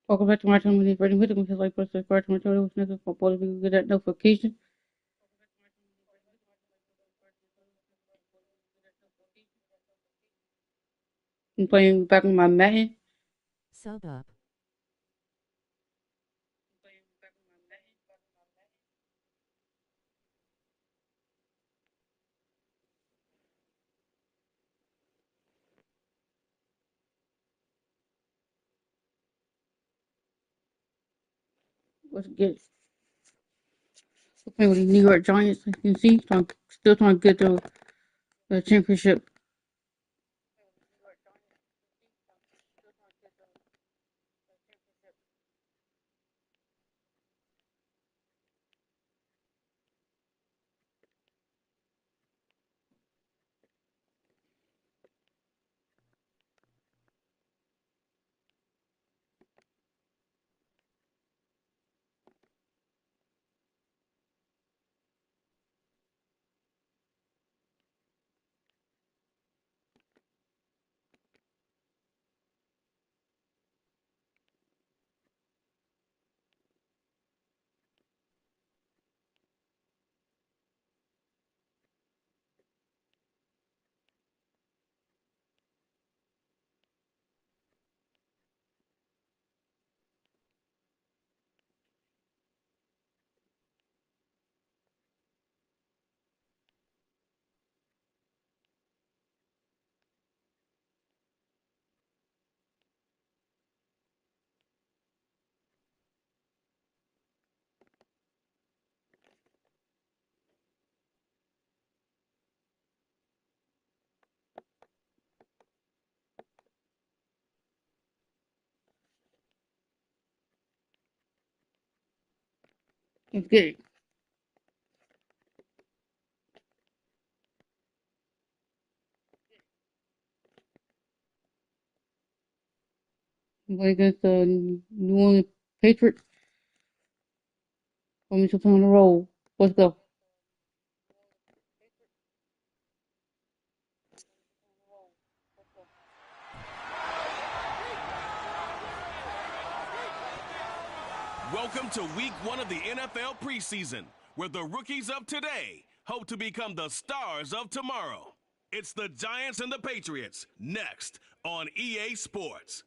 Welcome back to my channel. My name is Freddie Whittaker. Hit like, press subscribe to my channel. Which nigga for all of you get that notification. I'm playing back with my Madden. Sub up. Let's get it. I'm playing with the New York Giants. As you can see, still trying to get the championship. Let's get it. I'm playing against the New Orleans Patriots. Want me to play on the roll. Let's go. Welcome to week 1 of the NFL preseason, where the rookies of today hope to become the stars of tomorrow. It's the Giants and the Patriots, next on EA Sports.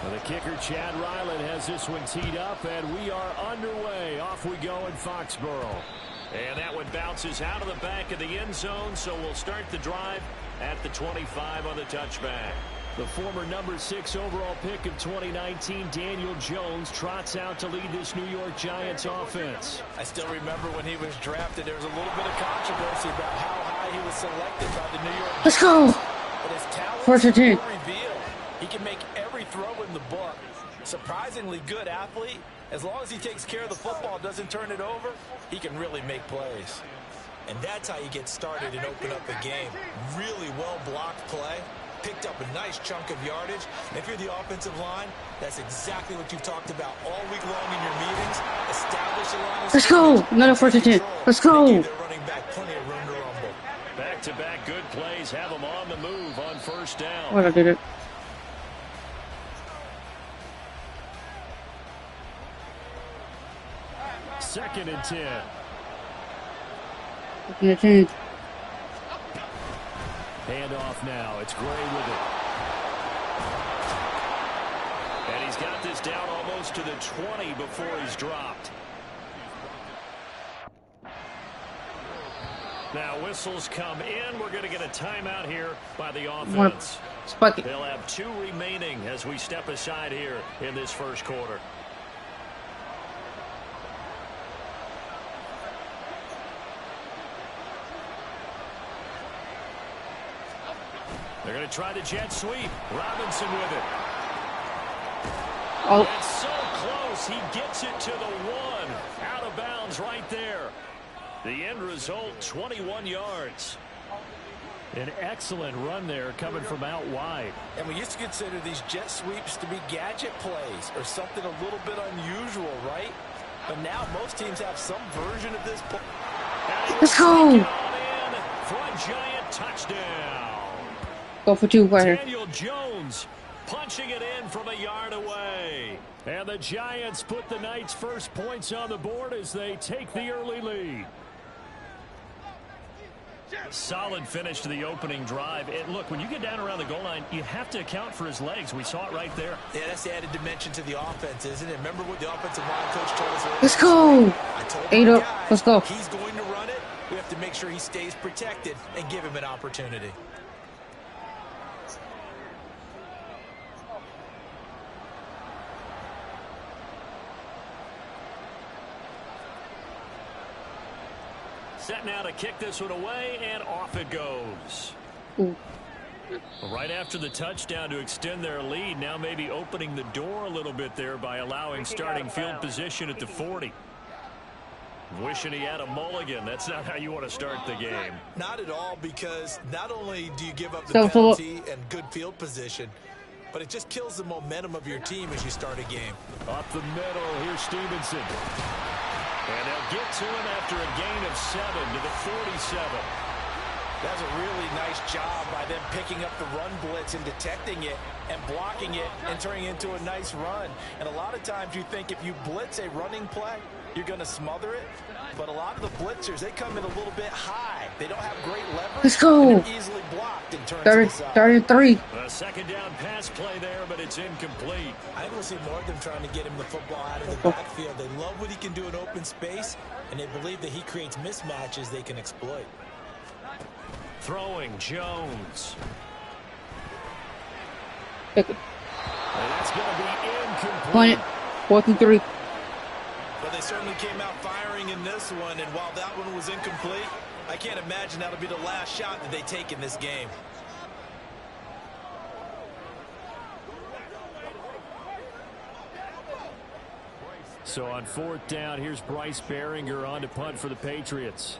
Well, the kicker, Chad Ryland, has this one teed up, and we are underway. Off we go in Foxborough. And that one bounces out of the back of the end zone, so we'll start the drive at the 25 on the touchback. The former number 6 overall pick of 2019, Daniel Jones, trots out to lead this New York Giants offense. I still remember when he was drafted, there was a little bit of controversy about how high he was selected by the New York Giants. Let's go. But his talent First and 10. revealed. He can make every throw in the book. Surprisingly good athlete. As long as he takes care of the football, doesn't turn it over, he can really make plays. And that's how you get started and open up a game. Really well-blocked play. Picked up a nice chunk of yardage. And if you're the offensive line, that's exactly what you've talked about all week long in your meetings. Establish a line of Let's go. Another first and 10. Let's go. Give their running back plenty of room to rumble. Back-to-back good plays have them on the move on first down. What I did it. Second and 10. Second and 10. Hand off now. It's Gray with it. And he's got this down almost to the 20 before he's dropped. Now whistles come in. We're going to get a timeout here by the offense. Spike it. They'll have 2 remaining as we step aside here in this first quarter. They're going to try the jet sweep. Robinson with it. Oh. It's so close. He gets it to the 1. Out of bounds right there. The end result, 21 yards. An excellent run there coming from out wide. And we used to consider these jet sweeps to be gadget plays or something a little bit unusual, right? But now most teams have some version of this play. Let's go. For a giant touchdown. Go for 2 right here. Daniel Jones punching it in from a yard away. And the Giants put the Knights' first points on the board as they take the early lead. Solid finish to the opening drive. And look, when you get down around the goal line, you have to account for his legs. We saw it right there. Yeah, that's the added dimension to the offense, isn't it? Remember what the offensive line coach told us earlier? Let's go. I told 8 my up. guy, Let's go. he's going to run it. We have to make sure he stays protected and give him an opportunity. Set now to kick this one away, and off it goes. Ooh. Right after the touchdown to extend their lead, now maybe opening the door a little bit there by allowing starting field position at the 40. Wishing he had a mulligan. That's not how you want to start the game. Not at all, because not only do you give up the penalty and good field position, but it just kills the momentum of your team as you start a game. Up the middle, here's Stevenson. And they'll get to him after a gain of 7 to the 47. That's a really nice job by them picking up the run blitz and detecting it and blocking it and turning it into a nice run. And a lot of times you think if you blitz a running play, you're going to smother it. But a lot of the blitzers, they come in a little bit high. They don't have great leverage. Let's go. And they're easily blocked and turned to the side. 33. A second down pass play there, but it's incomplete. I think we'll see more of them trying to get him the football out of the backfield. They love what he can do in open space, and they believe that he creates mismatches they can exploit. Throwing Jones. Pick it. And that's going to be incomplete. Point it. 4th and 3. But they certainly came out firing in this one, and while that one was incomplete, I can't imagine that'll be the last shot that they take in this game. So on 4th down, here's Bryce Behringer on to punt for the Patriots.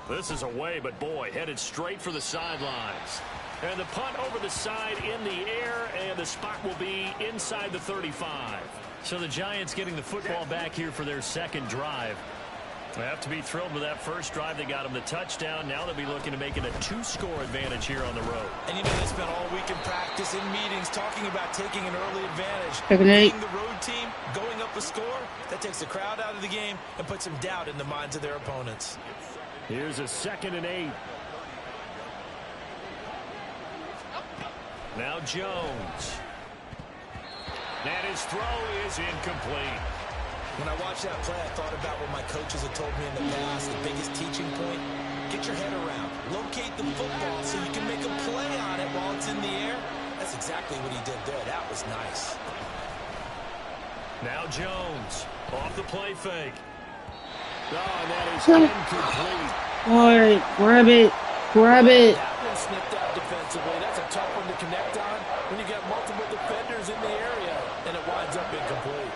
This is away, but boy, headed straight for the sidelines. And the punt over the side in the air, and the spot will be inside the 35. So the Giants getting the football back here for their second drive. They have to be thrilled with that first drive. They got them the touchdown. Now they'll be looking to make it a 2-score advantage here on the road. And you know, they spent all week in practice, in meetings, talking about taking an early advantage. Being the road team, going up a score, that takes the crowd out of the game and puts some doubt in the minds of their opponents. Here's a 2nd and 8. Now Jones. And his throw is incomplete. When I watched that play, I thought about what my coaches had told me in the past. The biggest teaching point, get your head around. Locate the football so you can make a play on it while it's in the air. That's exactly what he did there. That was nice. Now Jones off the play fake. Oh, and that is incomplete. Alright, grab it. Grab it. That one snipped out defensively. That's a tough one to connect on when you got multiple defenders in the area, and it winds up incomplete.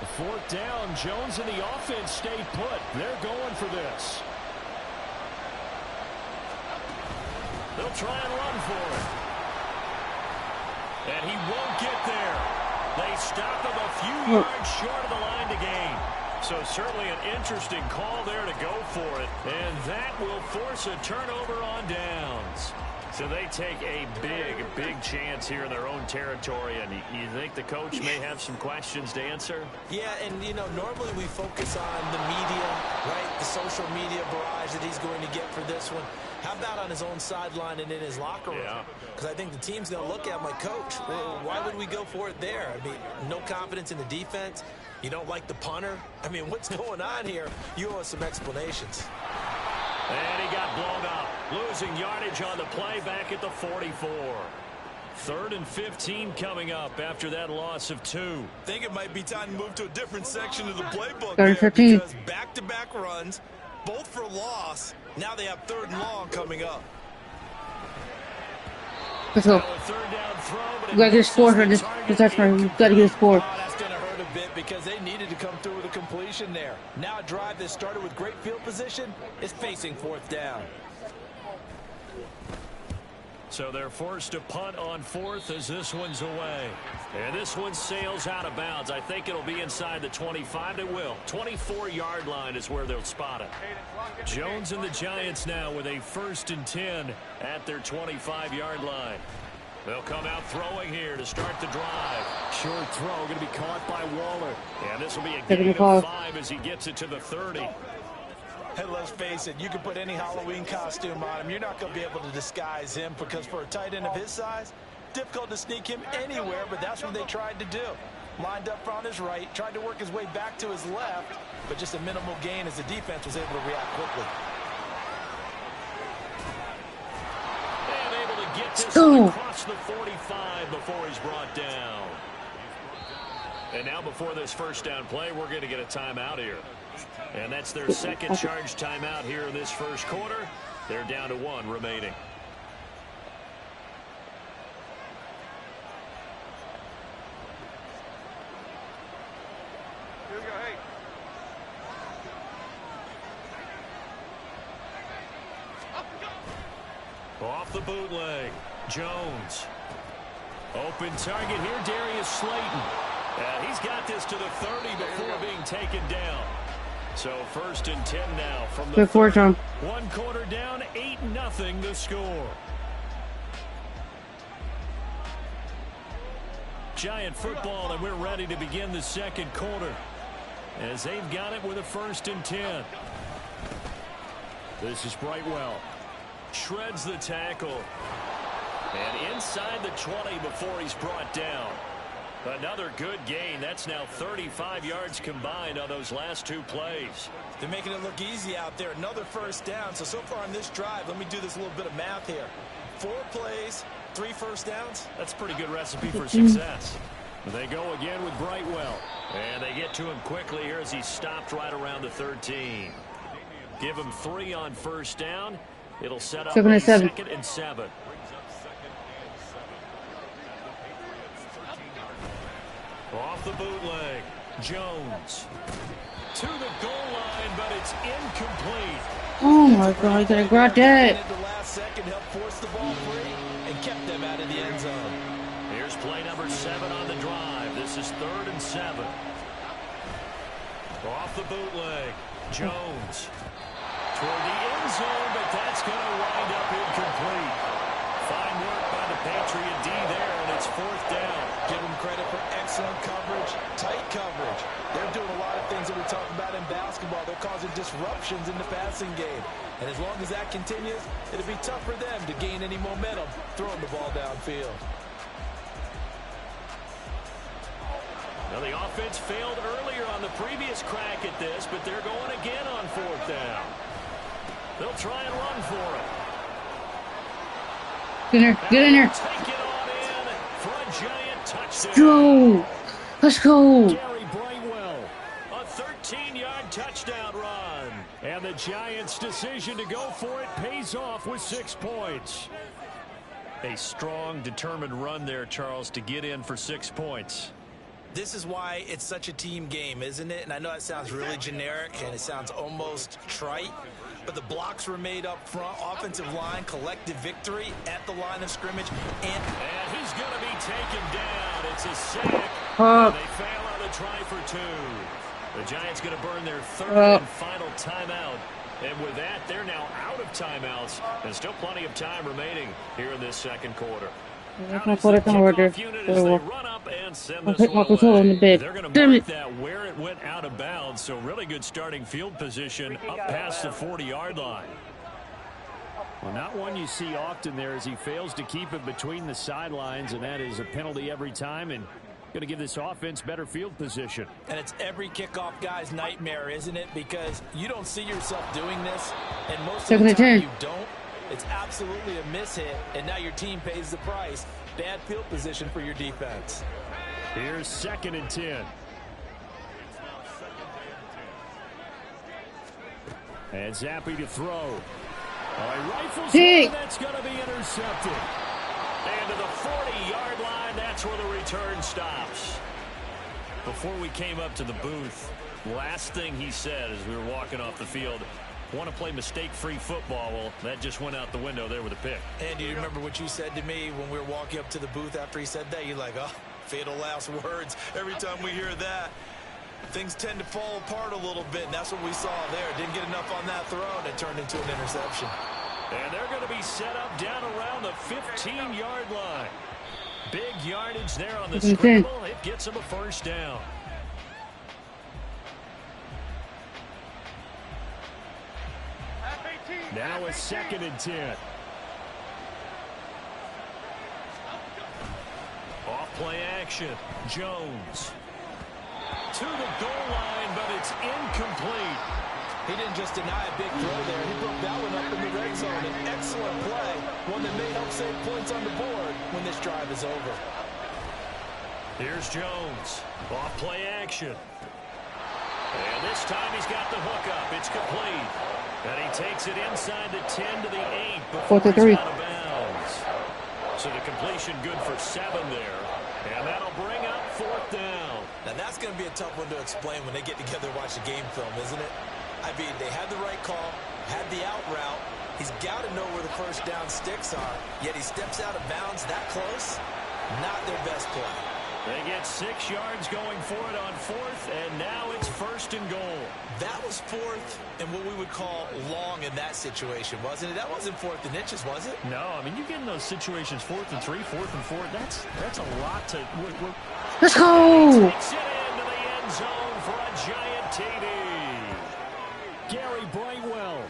The 4th down, Jones and the offense stayed put. They're going for this. They'll try and run for it. And he won't get there. They stop him a few yards short of the line to gain. So certainly an interesting call there to go for it. And that will force a turnover on downs. So they take a big chance here in their own territory. And you think the coach may have some questions to answer? Yeah, and, you know, normally we focus on the media, right? The social media barrage that he's going to get for this one. How about on his own sideline and in his locker room? Because I think the team's going to look at my coach. Well, why would we go for it there? I mean, no confidence in the defense. You don't like the punter. I mean, what's going on here? You owe us some explanations. And he got blown up. Losing yardage on the play back at the 44. 3rd and 15 coming up after that loss of 2. I think it might be time to move to a different section of the playbook 3rd and 15. because back-to-back runs, both for loss. Now they have 3rd and long coming up. Let's go. You gotta get a score for this touchdown. You gotta get a score. Oh, that's gonna hurt a bit because they needed to come through with a completion there. Now a drive that started with great field position is facing 4th down. So they're forced to punt on 4th as this one's away. And this one sails out of bounds. I think it'll be inside the 25. It will. 24-yard line is where they'll spot it. Jones and the Giants now with a 1st and 10 at their 25-yard line. They'll come out throwing here to start the drive. Short throw going to be caught by Waller. And this will be a gain of 5 as he gets it to the 30. Hey, let's face it, you can put any Halloween costume on him. You're not going to be able to disguise him because for a tight end of his size, difficult to sneak him anywhere, but that's what they tried to do. Lined up on his right, tried to work his way back to his left, but just a minimal gain as the defense was able to react quickly. And able to get this across the 45 before he's brought down. And now before this first down play, we're going to get a timeout here. And that's their second charge timeout here in this first quarter. They're down to 1 remaining. Here we go, hey. Off the bootleg. Jones. Open target here, Darius Slayton. He's got this to the 30 before being taken down. So 1st and 10 now from the 30. 1 quarter down, 8-0 the score. Giant football, and we're ready to begin the second quarter as they've got it with a 1st and 10. This is Brightwell. Shreds the tackle. And inside the 20 before he's brought down. Another good gain. That's now 35 yards combined on those last 2 plays. They're making it look easy out there. Another 1st down. So far on this drive, let me do this little bit of math here. 4 plays, 3 first downs. That's a pretty good recipe for success. They go again with Brightwell. And they get to him quickly here as he stopped right around the 13. Give him 3 on 1st down. It'll set up a 2nd and 7. Off the bootleg, Jones to the goal line, but it's incomplete. Oh my God, I gotta grab that. The last second helped force the ball free and kept them out of the end zone. Here's play number 7 on the drive. This is 3rd and 7. Off the bootleg, Jones toward the end zone, but that's going to wind up incomplete. Fine work by the Patriot D there, and it's 4th down. Give them credit for excellent coverage, tight coverage. They're doing a lot of things that we talk about in basketball. They're causing disruptions in the passing game. And as long as that continues, it'll be tough for them to gain any momentum throwing the ball downfield. Now the offense failed earlier on the previous crack at this, but they're going again on 4th down. They'll try and run for it. Get in there. Take it on in for a giant touchdown. Go. Let's go. Gary Brightwell, a 13-yard touchdown run. And the Giants' decision to go for it pays off with 6 points. A strong, determined run there, Charles, to get in for 6 points. This is why it's such a team game, isn't it? And I know that sounds really generic and it sounds almost trite, but the blocks were made up front, offensive line, collective victory at the line of scrimmage. And he's going to be taken down. It's a sack. They fail on the try for 2. The Giants going to burn their 3rd and final timeout. And with that, they're now out of timeouts. And still plenty of time remaining here in this second quarter. That's my quarter order. So I'll put my control in the bed. They're going to Damn mark it. that where it went out of bounds. So really good starting field position up past the 40-yard line. Well, not one you see often there as he fails to keep it between the sidelines, and that is a penalty every time and going to give this offense better field position. And it's every kickoff guy's nightmare, isn't it? Because you don't see yourself doing this, and most of the time you don't. It's absolutely a mishit, and now your team pays the price. Bad field position for your defense. Here's 2nd and 10. And Zappi to throw. All right, rifles one, that's going to be intercepted. And to the 40-yard line, that's where the return stops. Before we came up to the booth, last thing he said as we were walking off the field, want to play mistake-free football. Well, that just went out the window there with a pick. And do you remember what you said to me when we were walking up to the booth after he said that? You're like, oh, fatal last words. Every time we hear that, things tend to fall apart a little bit, and that's what we saw there. Didn't get enough on that throw, and it turned into an interception. And they're going to be set up down around the 15-yard line. Big yardage there on the scramble. It gets them a first down. Now a 2nd and 10. Off-play action. Jones. To the goal line, but it's incomplete. He didn't just deny a big throw there. He broke that one up in the red zone. An excellent play. One that may help save points on the board when this drive is over. Here's Jones. Off-play action. And this time he's got the hook up. It's complete. And he takes it inside the 10 to the 8 before he's out of bounds. So the completion good for 7 there. And that'll bring up 4th down. Now that's going to be a tough one to explain when they get together and watch the game film, isn't it? I mean, they had the right call, had the out route. He's got to know where the first down sticks are, yet he steps out of bounds that close. Not their best play. They get 6 yards going for it on 4th, and now it's 1st and goal. That was 4th and what we would call long in that situation, wasn't it? That wasn't 4th and inches, was it? No, I mean, you get in those situations 4th and 3, 4th and 4. That's a lot to... Let's go! Takes it into the end zone for a giant TD. Gary Brightwell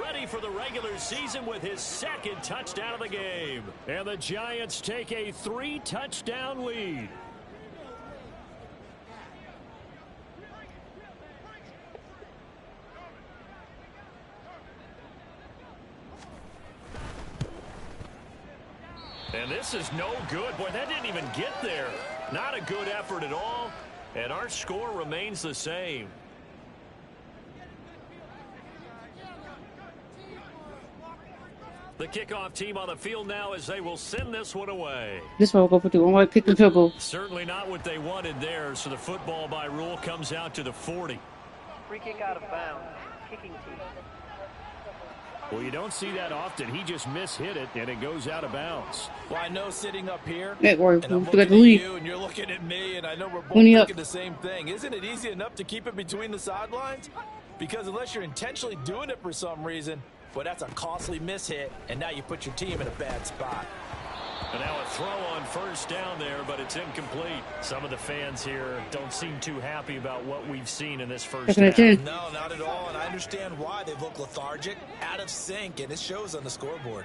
ready for the regular season with his 2nd touchdown of the game. And the Giants take a 3-touchdown lead. And this is no good. Boy, that didn't even get there. Not a good effort at all. And our score remains the same. The kickoff team on the field now as they will send this one away. This one will go for 2. I'm going to kick the field goal. Certainly not what they wanted there, so the football by rule comes out to the 40. Free kick out of bounds. Kicking team. Well, you don't see that often. He just mishit it, and it goes out of bounds. Well, I know sitting up here, and I'm looking at you, and you're looking at me, and I know we're both thinking the same thing. Isn't it easy enough to keep it between the sidelines? Because unless you're intentionally doing it for some reason, well, that's a costly mishit, and now you put your team in a bad spot. And now a throw on 1st down there, but it's incomplete. Some of the fans here don't seem too happy about what we've seen in this first half. No, not at all, and I understand why. They look lethargic, out of sync, and it shows on the scoreboard.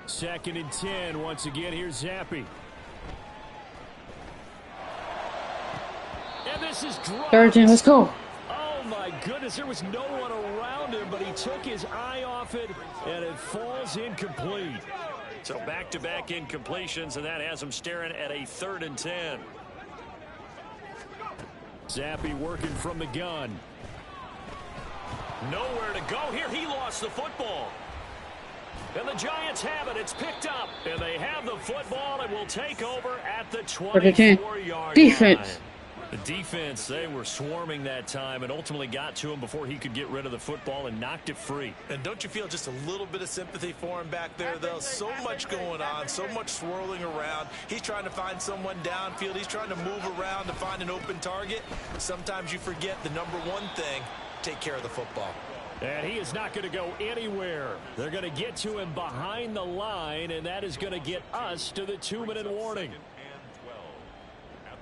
2nd and 10. Once again, here's Zappi. And this is dropped. 3rd and let's go. Oh, my goodness. There was no one around him, but he took his eye off it, and it falls incomplete. So back-to-back incompletions, and that has him staring at a 3rd and 10. Zappi working from the gun. Nowhere to go here. He lost the football. And the Giants have it. It's picked up. And they have the football and will take over at the 24-yard defense. line. The defense, they were swarming that time and ultimately got to him before he could get rid of the football and knocked it free. And don't you feel just a little bit of sympathy for him back there, though? So much going on, so much swirling around. He's trying to find someone downfield. He's trying to move around to find an open target. Sometimes you forget the number one thing, take care of the football. And he is not going to go anywhere. They're going to get to him behind the line, and that is going to get us to the 2-minute warning.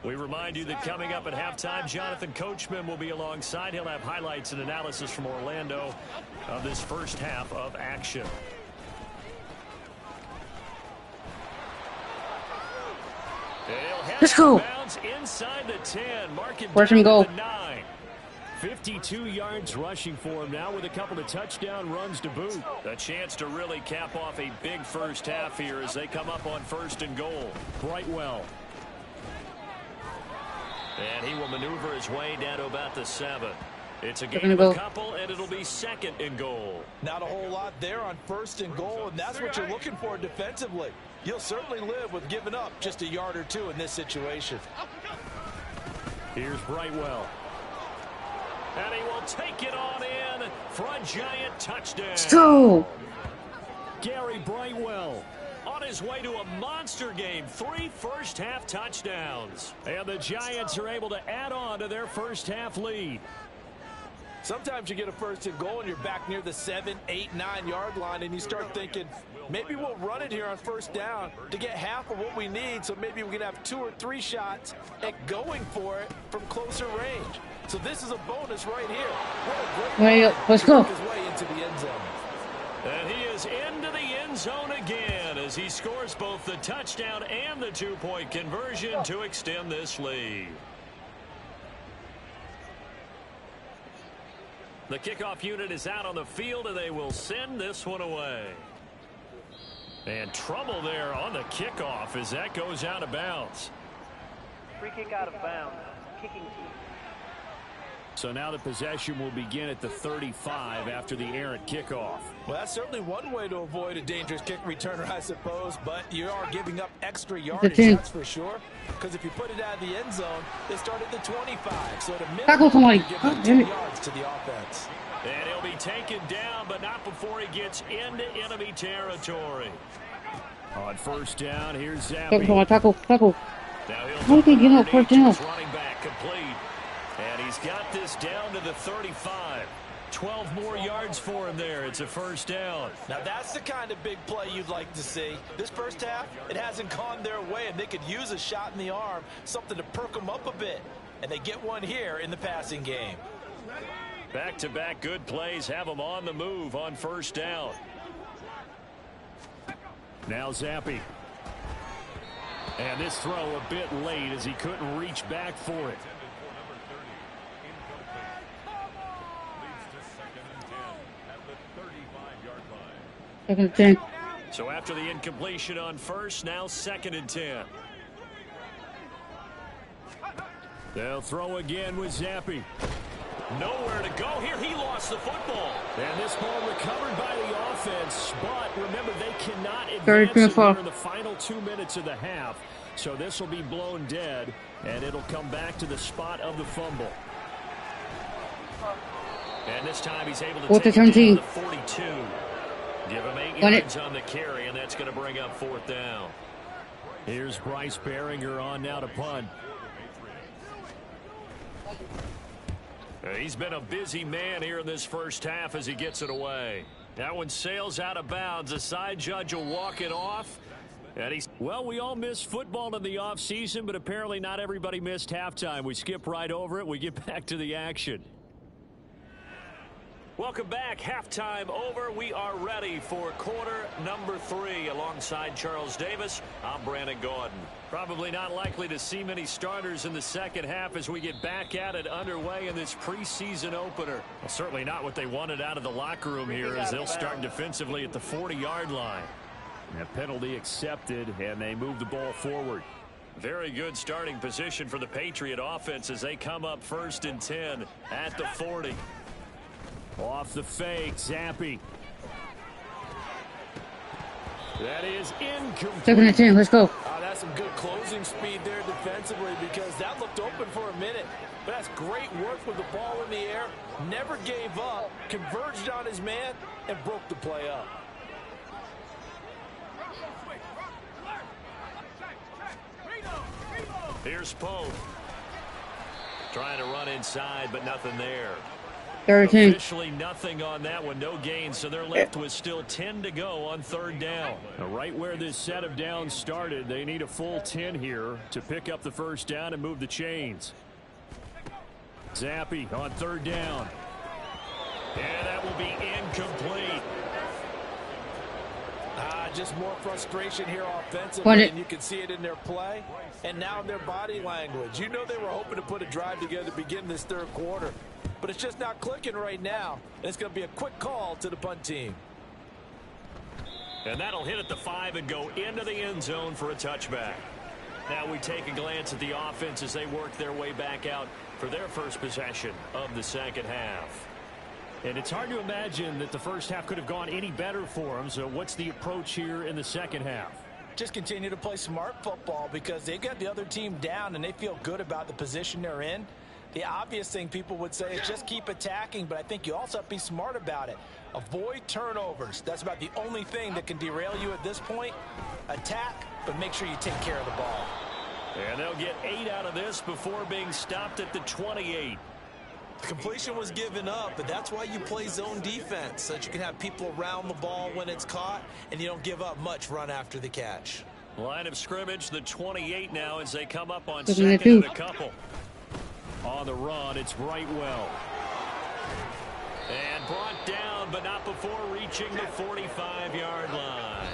We remind you that coming up at halftime, Jonathan Coachman will be alongside. He'll have highlights and analysis from Orlando of this first half of action. Let's go. Inside the 10, marking Where's him go? 9. 52 yards rushing for him now with a couple of touchdown runs to boot. A chance to really cap off a big first half here as they come up on 1st and goal. Brightwell. And he will maneuver his way down to about the 7. It's a game of a couple, and it'll be 2nd and goal. Not a whole lot there on 1st and goal, and that's what you're looking for defensively. You'll certainly live with giving up just a yard or 2 in this situation. Here's Brightwell. And he will take it on in for a giant touchdown. Let's go. Gary Brightwell on his way to a monster game. 3 first-half touchdowns. And the Giants are able to add on to their first-half lead. Sometimes you get a first and goal and you're back near the 7, 8, 9-yard line and you start thinking, maybe we'll run it here on first down to get half of what we need, so maybe we can have 2 or 3 shots at going for it from closer range. So this is a bonus right here. What a great Let's go. his way into the end zone. And he is into the end zone again as he scores both the touchdown and the 2-point conversion to extend this lead. The kickoff unit is out on the field, and they will send this one away. And trouble there on the kickoff as that goes out of bounds. Free kick out of bounds. Kicking team. So now the possession will begin at the 35 after the errant kickoff. Well, that's certainly one way to avoid a dangerous kick returner, I suppose, but you are giving up extra yardage, that's for sure. Because if you put it out of the end zone, they start at the 25. So the Tackle somebody. give them 2 yards to the offense. And he'll be taken down, but not before he gets into enemy territory. On first down, here's Zappy. Tackle. Now How did they get up first down? running back complete. And he's got this down to the 35. 12 more yards for him there. It's a first down. Now that's the kind of big play you'd like to see. This first half, it hasn't gone their way, and they could use a shot in the arm, something to perk them up a bit. And they get one here in the passing game. Back-to-back good plays have them on the move on first down. Now Zappy. And this throw a bit late as he couldn't reach back for it. Second and 10. So after the incompletion on first, now 2nd and 10. They'll throw again with Zappy. Nowhere to go here. He lost the football. And this ball recovered by the offense. But remember, they cannot advance it in the final 2 minutes of the half. So this will be blown dead, and it'll come back to the spot of the fumble. And this time he's able to take it down to the 42. Give him 8 yards on the carry, and that's going to bring up 4th down. Here's Bryce Behringer on now to punt. He's been a busy man here in this first half as he gets it away. That one sails out of bounds. The side judge will walk it off. And he's, well, we all miss football in the offseason, but apparently not everybody missed halftime. We skip right over it. We get back to the action. Welcome back. Halftime over. We are ready for quarter number 3. Alongside Charles Davis, I'm Brandon Gordon. Probably not likely to see many starters in the second half as we get back at it underway in this preseason opener. Well, certainly not what they wanted out of the locker room here as they'll start defensively at the 40-yard line. A penalty accepted, and they move the ball forward. Very good starting position for the Patriot offense as they come up 1st and 10 at the 40. Off the fake, Zappy. That is incomplete. 2nd and 10, let's go. That's some good closing speed there defensively because that looked open for a minute. But that's great work with the ball in the air. Never gave up, converged on his man, and broke the play up. Here's Pope. Trying to run inside, but nothing there. 3rd and 10. Officially nothing on that one. No gain, so they're left with still 10 to go on 3rd down. Now, right where this set of downs started, they need a full 10 here to pick up the first down and move the chains. Zappy on 3rd down. And that will be incomplete. Just more frustration here offensively, and you can see it in their play and now in their body language. You know they were hoping to put a drive together to begin this 3rd quarter, but it's just not clicking right now. And it's going to be a quick call to the punt team. And that'll hit at the 5 and go into the end zone for a touchback. Now we take a glance at the offense as they work their way back out for their first possession of the second half. And it's hard to imagine that the first half could have gone any better for them. So what's the approach here in the second half? Just continue to play smart football because they got the other team down and they feel good about the position they're in. The obvious thing people would say is just keep attacking, but I think you also have to be smart about it. Avoid turnovers. That's about the only thing that can derail you at this point. Attack, but make sure you take care of the ball. And they'll get 8 out of this before being stopped at the 28. The completion was given up, but that's why you play zone defense, so that you can have people around the ball when it's caught, and you don't give up much run after the catch. Line of scrimmage, the 28 now as they come up on Looking at second and two. a couple. On the run, it's Brightwell. And brought down, but not before reaching the 45-yard line.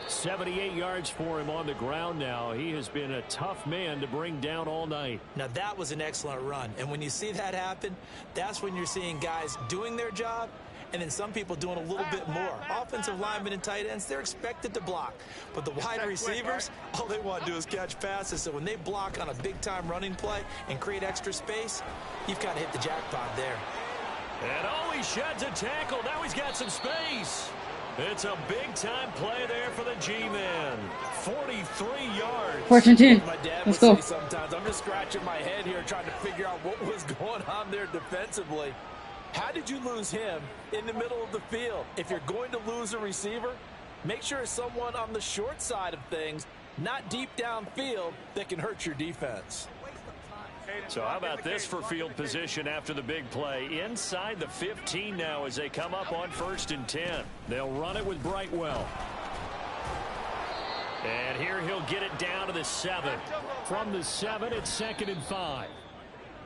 78 yards for him on the ground now. He has been a tough man to bring down all night. Now, that was an excellent run, and when you see that happen, that's when you're seeing guys doing their job, and then some people doing a little bit more. Offensive linemen and tight ends, they're expected to block. But the wide receivers, all they want to do is catch passes. So when they block on a big-time running play and create extra space, you've got to hit the jackpot there. And oh, he sheds a tackle. Now he's got some space. It's a big-time play there for the G-men. 43 yards. 4th and 10. My dad Let's would go. say sometimes, I'm just scratching my head here trying to figure out what was going on there defensively. How did you lose him in the middle of the field? If you're going to lose a receiver, make sure it's someone on the short side of things, not deep downfield, that can hurt your defense. So how about this for field position after the big play? Inside the 15 now as they come up on 1st and 10. They'll run it with Brightwell. And here he'll get it down to the 7. From the 7, it's 2nd and 5.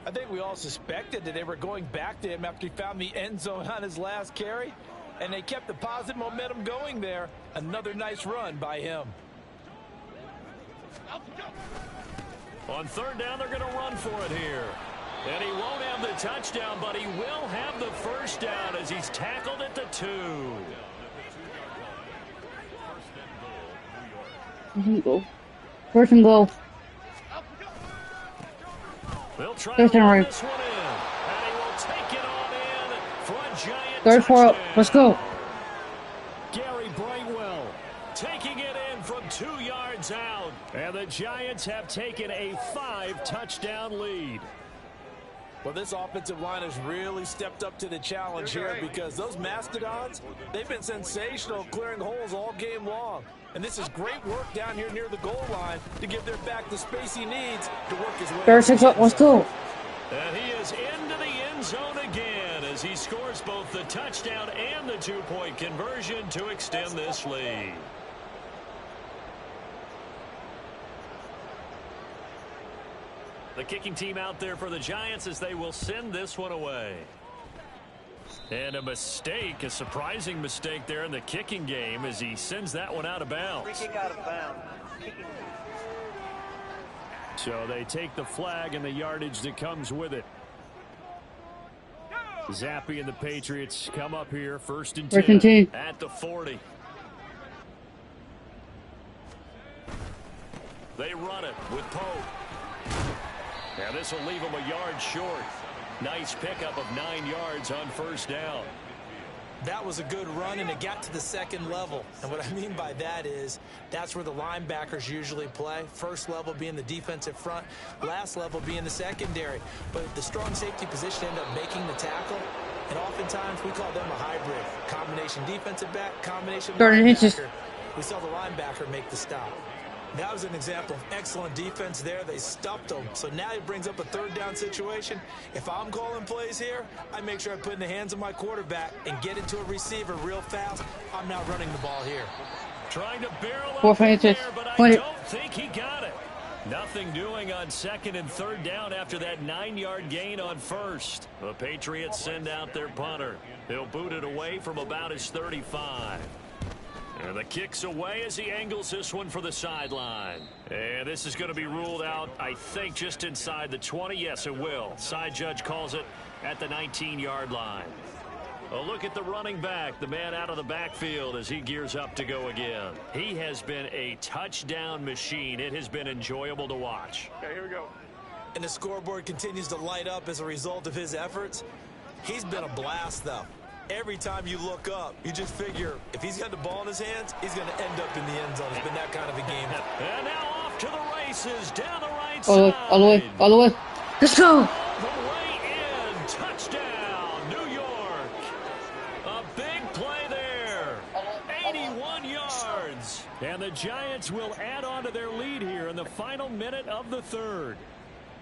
I think we all suspected that they were going back to him after he found the end zone on his last carry, and they kept the positive momentum going there. Another nice run by him. On 3rd down, they're going to run for it here. And he won't have the touchdown, but he will have the 1st down as he's tackled at the 2. 1st and goal. They'll try Third to down, run right. this one in. And he will take it on in for a giant 3rd for touchdown. up. Let's go. Gary Brightwell taking it in from 2 yards out. And the Giants have taken a 5-touchdown lead. Well, this offensive line has really stepped up to the challenge here because those Mastodons, they've been sensational clearing holes all game long. And this is great work down here near the goal line to give their back the space he needs to work his way. 3rd, 6 up. Let's go. And he is into the end zone again as he scores both the touchdown and the 2-point conversion to extend this lead. The kicking team out there for the Giants as they will send this one away. And a mistake, a surprising mistake there in the kicking game as he sends that one out of Free bounds. kick out of bounds. Kicking. So they take the flag and the yardage that comes with it. Zappi and the Patriots come up here 1st and 10 1st and 10. at the 40. They run it with Pope. Now this will leave them a yard short. Nice pickup of 9 yards on 1st down. That was a good run, and it got to the 2nd level. And what I mean by that is that's where the linebackers usually play. 1st level being the defensive front, last level being the secondary. But the strong safety position ended up making the tackle. And oftentimes we call them a hybrid. Combination defensive back, combination 3rd and inches. linebacker. We saw the linebacker make the stop. That was an example of excellent defense there. They stuffed him. So now he brings up a 3rd down situation. If I'm calling plays here, I make sure I put in the hands of my quarterback and get into a receiver real fast. I'm not running the ball here. Trying to barrel up 4th and in inches. there, but I Point it. don't think he got it. Nothing doing on 2nd and 3rd down after that 9-yard gain on 1st. The Patriots send out their punter. He'll boot it away from about his 35. And the kick's away as he angles this one for the sideline. And this is going to be ruled out, I think, just inside the 20. Yes, it will. Side judge calls it at the 19-yard line. A look at the running back, the man out of the backfield as he gears up to go again. He has been a touchdown machine. It has been enjoyable to watch. Okay, here we go. And the scoreboard continues to light up as a result of his efforts. He's been a blast, though. Every time you look up, you just figure if he's got the ball in his hands, he's going to end up in the end zone. It's been that kind of a game. And now off to the races down the right All the way. side. All the way. All the way. Let's go. The the Giants will add on to their lead here in the final minute of the third.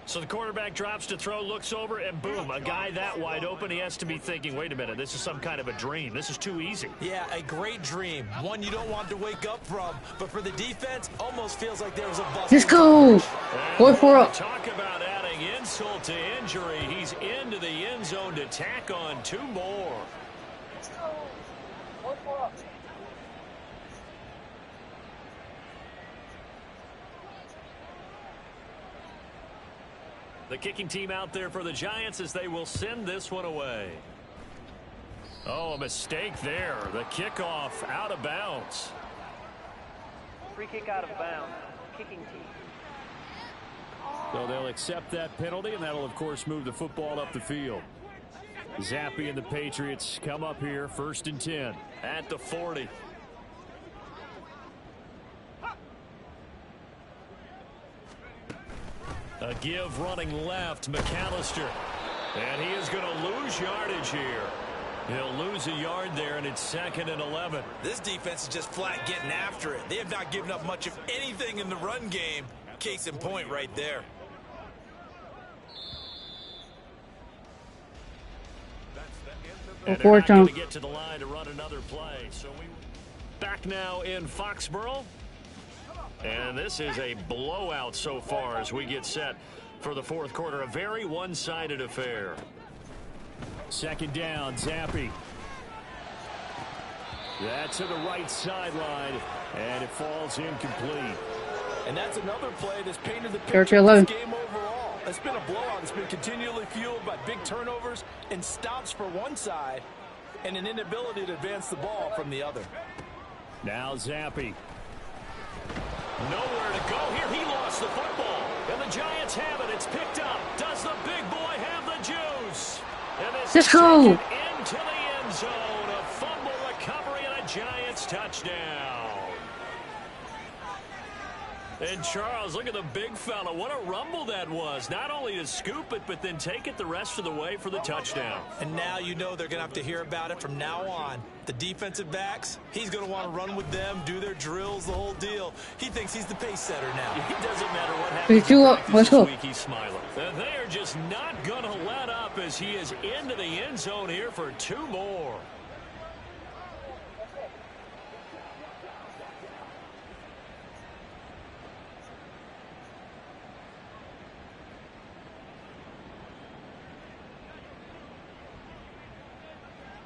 So the quarterback drops to throw, looks over, and boom, a guy that wide open, he has to be thinking, wait a minute, this is some kind of a dream. This is too easy. Yeah, a great dream. One you don't want to wake up from. But for the defense, almost feels like there was a bust. Let's go. Boy, 4 up. Talk about adding insult to injury. He's into the end zone to tack on 2 more. The kicking team out there for the Giants as they will send this one away. Oh, a mistake there. The kickoff out of bounds. Free kick out of bounds. Kicking team. So they'll accept that penalty, and that'll, of course, move the football up the field. Zappi and the Patriots come up here, 1st and 10 at the 40. A give running left, McAllister. And he is going to lose yardage here. He'll lose a yard there, and it's 2nd and 11. This defense is just flat getting after it. They have not given up much of anything in the run game. Case in point right there. And they're not going to get to the line to run another play. So we back now in Foxborough. And this is a blowout so far as we get set for the 4th quarter. A very one-sided affair. 2nd down, Zappi. That's to the right sideline, and it falls incomplete. And that's another play that's painted the picture of this game overall. It's been a blowout. It's been continually fueled by big turnovers and stops for one side and an inability to advance the ball from the other. Now Zappi. Nowhere to go here. He lost the football. And the Giants have it. It's picked up. Does the big boy have the juice? And this Let's go. Into the end zone. A fumble recovery and a Giants touchdown. And Charles, look at the big fella. What a rumble that was. Not only to scoop it, but then take it the rest of the way for the touchdown. And now you know they're going to have to hear about it from now on. The defensive backs, he's going to want to run with them, do their drills, the whole deal. He thinks he's the pace setter now. It doesn't matter what happens. 2 up. Let's go. He's smiling. And they are just not going to let up as he is into the end zone here for 2 more.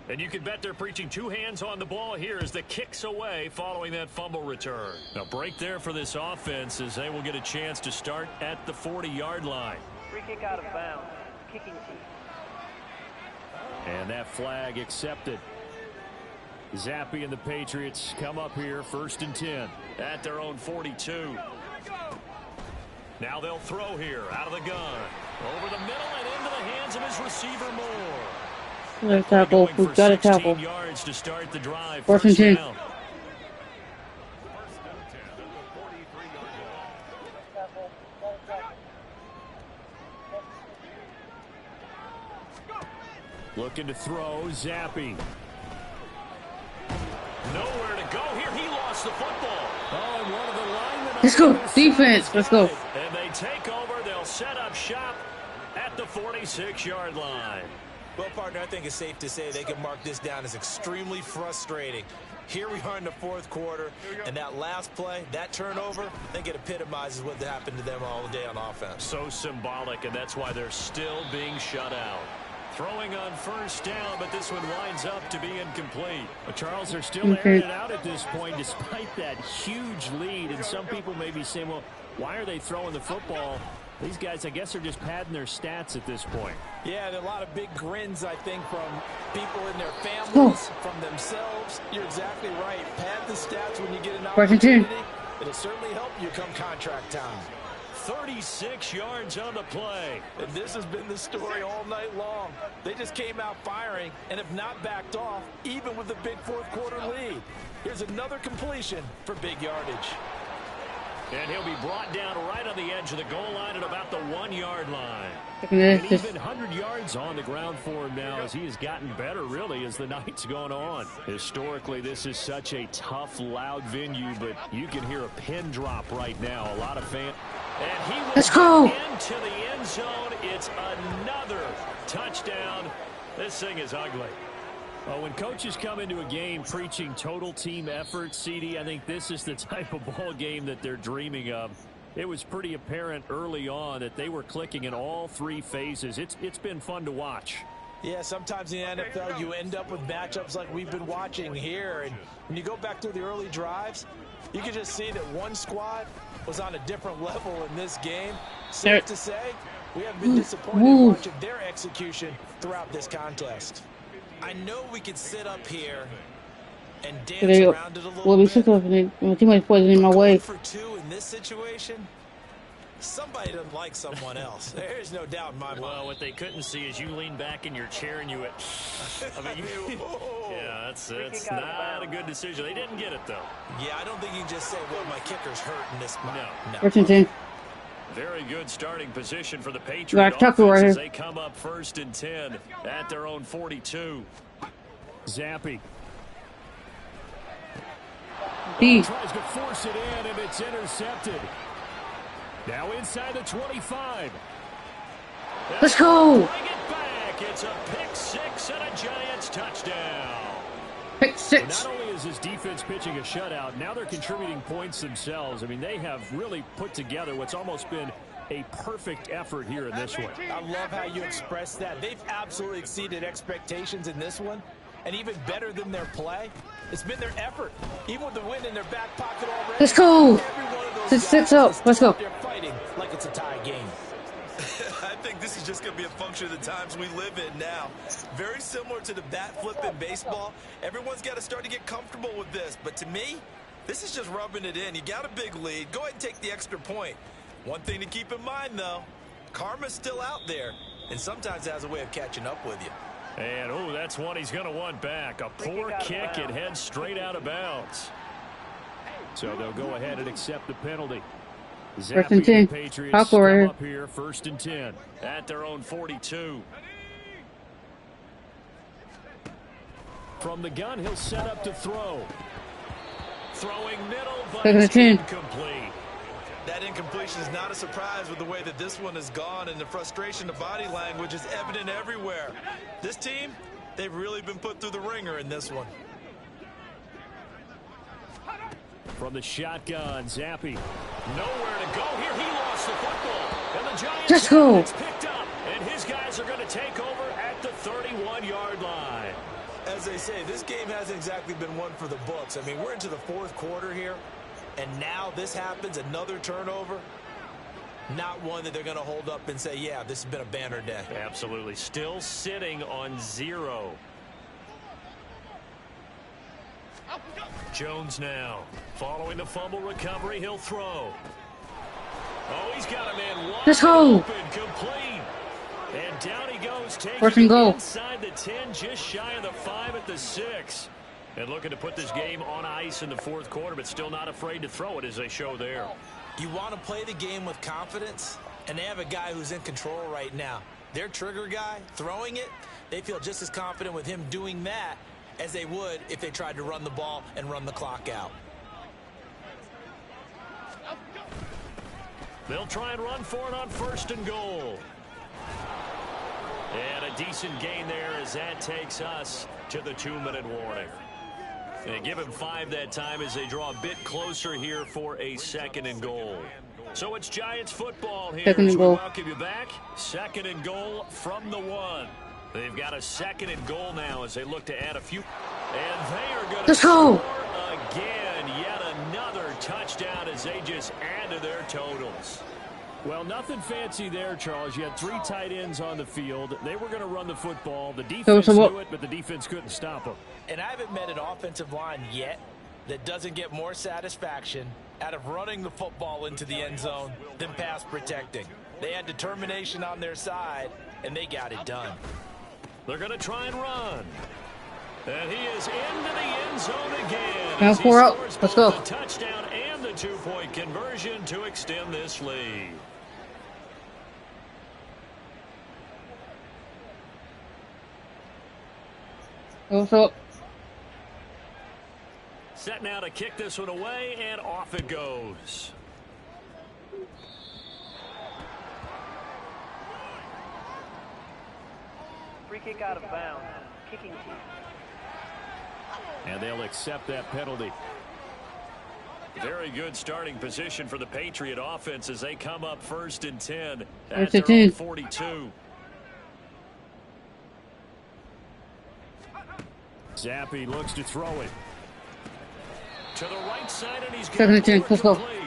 And you can bet they're preaching 2 hands on the ball here as the kick's away following that fumble return. Now break there for this offense as they will get a chance to start at the 40-yard line. Free kick out of bounds. Kicking team. And that flag accepted. Zappi and the Patriots come up here 1st and 10 at their own 42. Now they'll throw here out of the gun. Over the middle and into the hands of his receiver Moore. Let's tackle. We've got to tackle. Yards to start the drive. 4th and 10. Down. Looking to throw, Zappi. Nowhere to go here. He lost the football. Oh, and one of the linemen. Let's go. Defense. Let's go. And they take over. They'll set up shop at the 46-yard line. Well, partner, I think it's safe to say they can mark this down as extremely frustrating. Here we are in the 4th quarter, and that last play, that turnover, I think it epitomizes what happened to them all day on offense. So symbolic, and that's why they're still being shut out. Throwing on 1st down, but this one winds up to be incomplete. But Charles, they're still airing it out at this point despite that huge lead. And some people may be saying, well, why are they throwing the football? These guys, I guess, are just padding their stats at this point. Yeah, there are a lot of big grins, I think, from people in their families, from themselves. You're exactly right. Pad the stats when you get an opportunity. It'll certainly help you come contract time. 36 yards on the play. And this has been the story all night long. They just came out firing and have not backed off, even with the big 4th quarter lead. Here's another completion for big yardage. And he'll be brought down right on the edge of the goal line at about the 1-yard line. This And is even 100 yards on the ground for him now as he has gotten better, really, as the night's gone on. Historically, this is such a tough, loud venue, but you can hear a pin drop right now. A lot of fans. And he will Let's go. into the end zone. It's another touchdown. This thing is ugly. When coaches come into a game preaching total team effort, CD, I think this is the type of ball game that they're dreaming of. It was pretty apparent early on that they were clicking in all three phases. It's been fun to watch. Yeah, sometimes in the NFL you end up with matchups like we've been watching here. And when you go back to the early drives, you can just see that one squad was on a different level in this game. Safe to say, we have been disappointed watching their execution throughout this contest. I know we could sit up here and dance around it a little bit. My teammate's poisoning my way. For 2 in this situation, somebody doesn't like someone else. There's no doubt in my mind. Well, what they couldn't see is you lean back in your chair and you went, I mean, yeah, that's not a good decision. They didn't get it, though. Yeah, I don't think you can just say, well, my kicker's hurt in this spot. No. 14-10. Very good starting position for the Patriots Tucker right as here. they come up 1st and 10 at their own 42. Zappy. D. Tries to force it in, and it's intercepted. Now inside the 25. Let's go. Bring it back. It's a pick 6 and a Giants touchdown. Pick 6. Not only is this defense pitching a shutout, now they're contributing points themselves. I mean, they have really put together what's almost been a perfect effort here in this one. I love how you express that. They've absolutely exceeded expectations in this one. And even better than their play, it's been their effort. Even with the win in their back pocket already. Let's go. Every one of those 6 up. Let's go. They're fighting like it's a tie game. I think this is just going to be a function of the times we live in now. Very similar to the bat flip in baseball. Everyone's got to start to get comfortable with this. But to me, this is just rubbing it in. You got a big lead. Go ahead and take the extra point. One thing to keep in mind, though, karma's still out there. And sometimes it has a way of catching up with you. And, that's one he's going to want back. A poor kick. It heads straight out of bounds. So they'll go ahead and accept the penalty. First and 10. Patriots come up here, 1st and 10 at their own 42. From the gun, he'll set up to throw. Throwing middle, but it's incomplete. That incompletion is not a surprise with the way that this one has gone, and the frustration, the body language is evident everywhere. This team, they've really been put through the ringer in this one. From the shotgun, Zappy. Nowhere to go here. He lost the football. And the Giants Let's go. It's picked up. And his guys are going to take over at the 31-yard line. As they say, this game hasn't exactly been one for the books. I mean, we're into the 4th quarter here. And now this happens, another turnover. Not one that they're going to hold up and say, yeah, this has been a banner day. Absolutely. Still sitting on 0. Jones now. Following the fumble recovery, he'll throw. Oh, he's got a man wide Let's go. open, complete. And down he goes, taking 1st and goal. inside the 10, just shy of the 5 at the 6. And looking to put this game on ice in the 4th quarter, but still not afraid to throw it as they show there. You want to play the game with confidence, and they have a guy who's in control right now. Their trigger guy, throwing it, they feel just as confident with him doing that as they would if they tried to run the ball and run the clock out. They'll try and run for it on 1st and goal. And a decent gain there as that takes us to the 2-minute warning. They give him 5 that time as they draw a bit closer here for a 2nd and goal. So it's Giants football here. 2nd and goal. Welcome you back. 2nd and goal from the 1. They've got a 2nd and goal now as they look to add a few. And they are going to score again. Yet another touchdown as they just add to their totals. Well, nothing fancy there, Charles. You had 3 tight ends on the field. They were going to run the football. The defense knew it, but the defense couldn't stop them. And I haven't met an offensive line yet that doesn't get more satisfaction out of running the football into the end zone than pass protecting. They had determination on their side, and they got it done. They're going to try and run. And he is into the end zone again. Now As he 4 up. scores Let's both go. the touchdown and the 2-point conversion to extend this lead. What's up? Set now to kick this one away, and off it goes. Free kick out of bounds. Kicking team. And they'll accept that penalty. Very good starting position for the Patriot offense as they come up 1st and 10 at First their and 10. own 42. Zappe looks to throw it. To the right side, and he's Second and 10. going Let's go. complete.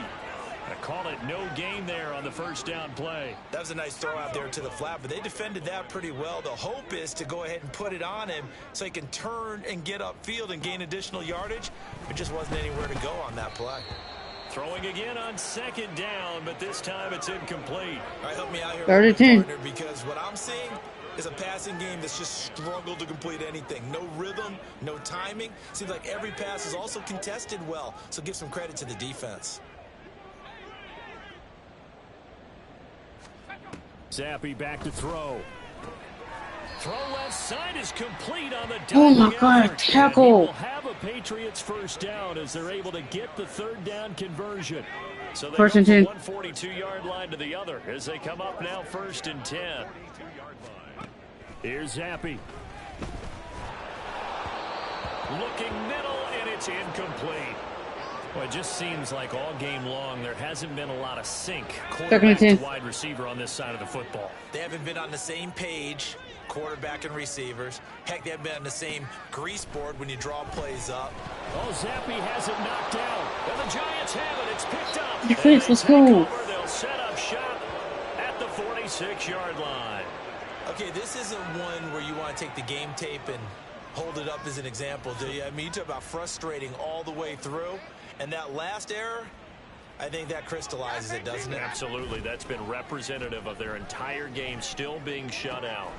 I call it no gain there on the first down play. That was a nice throw out there to the flat, but they defended that pretty well. The hope is to go ahead and put it on him so he can turn and get upfield and gain additional yardage. It just wasn't anywhere to go on that play. Throwing again on 2nd down, but this time it's incomplete. All right, help me out here, 3rd and 10. partner, because what I'm seeing is a passing game that's just struggled to complete anything. No rhythm, no timing. Seems like every pass is also contested well, so give some credit to the defense. Zappe back to throw. Throw left side is complete on the Oh my diving God, effort. tackle. And he will have a Patriots first down as they're able to get the 3rd down conversion. So they First go and from 10. one 42-yard line to the other as they come up now 1st and 10. Here's Zappe. Looking middle, and it's incomplete. Well, it just seems like all game long there hasn't been a lot of sync. Quarterback to wide receiver on this side of the football. They haven't been on the same page, quarterback and receivers. Heck, they haven't been on the same grease board when you draw plays up. Oh, Zappe has it knocked down. And the Giants have it. It's picked up. Defense, let's go. They'll set up shop at the 46-yard line. Okay, this isn't one where you want to take the game tape and hold it up as an example, do you? I mean, you talk about frustrating all the way through. And that last error, I think that crystallizes it, doesn't it? Absolutely. That's been representative of their entire game still being shut out.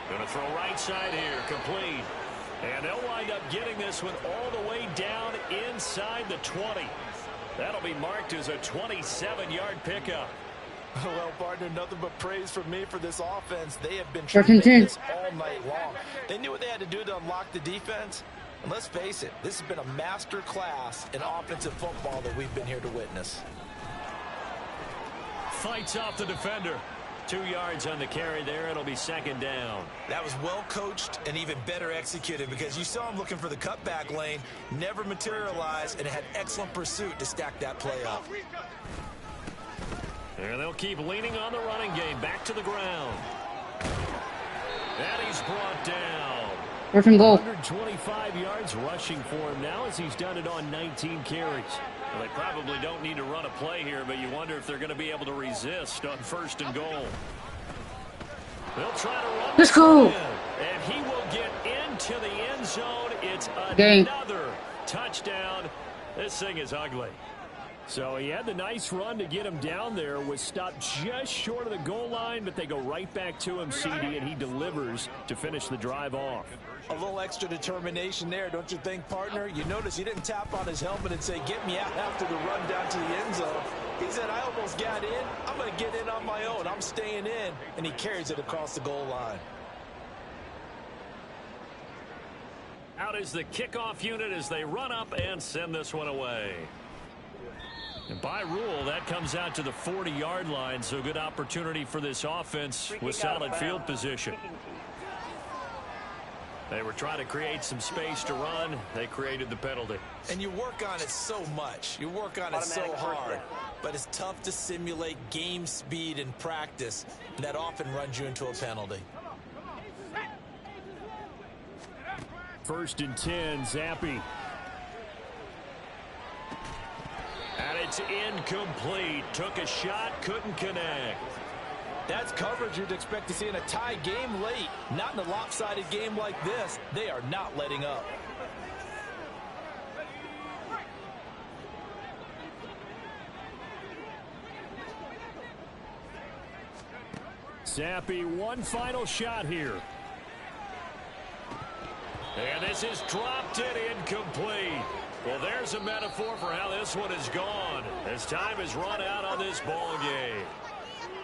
Going to throw right side here, complete. And they'll wind up getting this one all the way down inside the 20. That'll be marked as a 27-yard pickup. Well, partner, nothing but praise from me for this offense. They have been 3rd and 10. tremendous all night long. They knew what they had to do to unlock the defense. And let's face it, this has been a master class in offensive football that we've been here to witness. Fights off the defender. 2 yards on the carry there. It'll be 2nd down. That was well coached and even better executed because you saw him looking for the cutback lane, never materialized, and had excellent pursuit to stack that play up. And they'll keep leaning on the running game. Back to the ground. And he's brought down. 4th and goal. 125 yards rushing for him now as he's done it on 19 carries. Well, they probably don't need to run a play here, but you wonder if they're going to be able to resist on 1st and goal. They'll try to run. Let's go. And he will get into the end zone. It's Game. another touchdown. This thing is ugly. So he had the nice run to get him down there, was stopped just short of the goal line, but they go right back to him, CD, and he delivers to finish the drive off. A little extra determination there, don't you think, partner? You notice he didn't tap on his helmet and say, get me out after the run down to the end zone. He said, I almost got in. I'm going to get in on my own. I'm staying in. And he carries it across the goal line. Out is the kickoff unit as they run up and send this one away. And by rule, that comes out to the 40-yard line, so good opportunity for this offense with solid field position. They were trying to create some space to run. They created the penalty. And you work on it so much. You work on it so hard. But it's tough to simulate game speed in practice. And that often runs you into a penalty. 1st and 10, Zappe. And it's incomplete. Took a shot, couldn't connect. That's coverage you'd expect to see in a tie game late. Not in a lopsided game like this. They are not letting up. Zappe, one final shot here. And this is dropped and incomplete. Well, there's a metaphor for how this one is gone as time has run out on this ball game.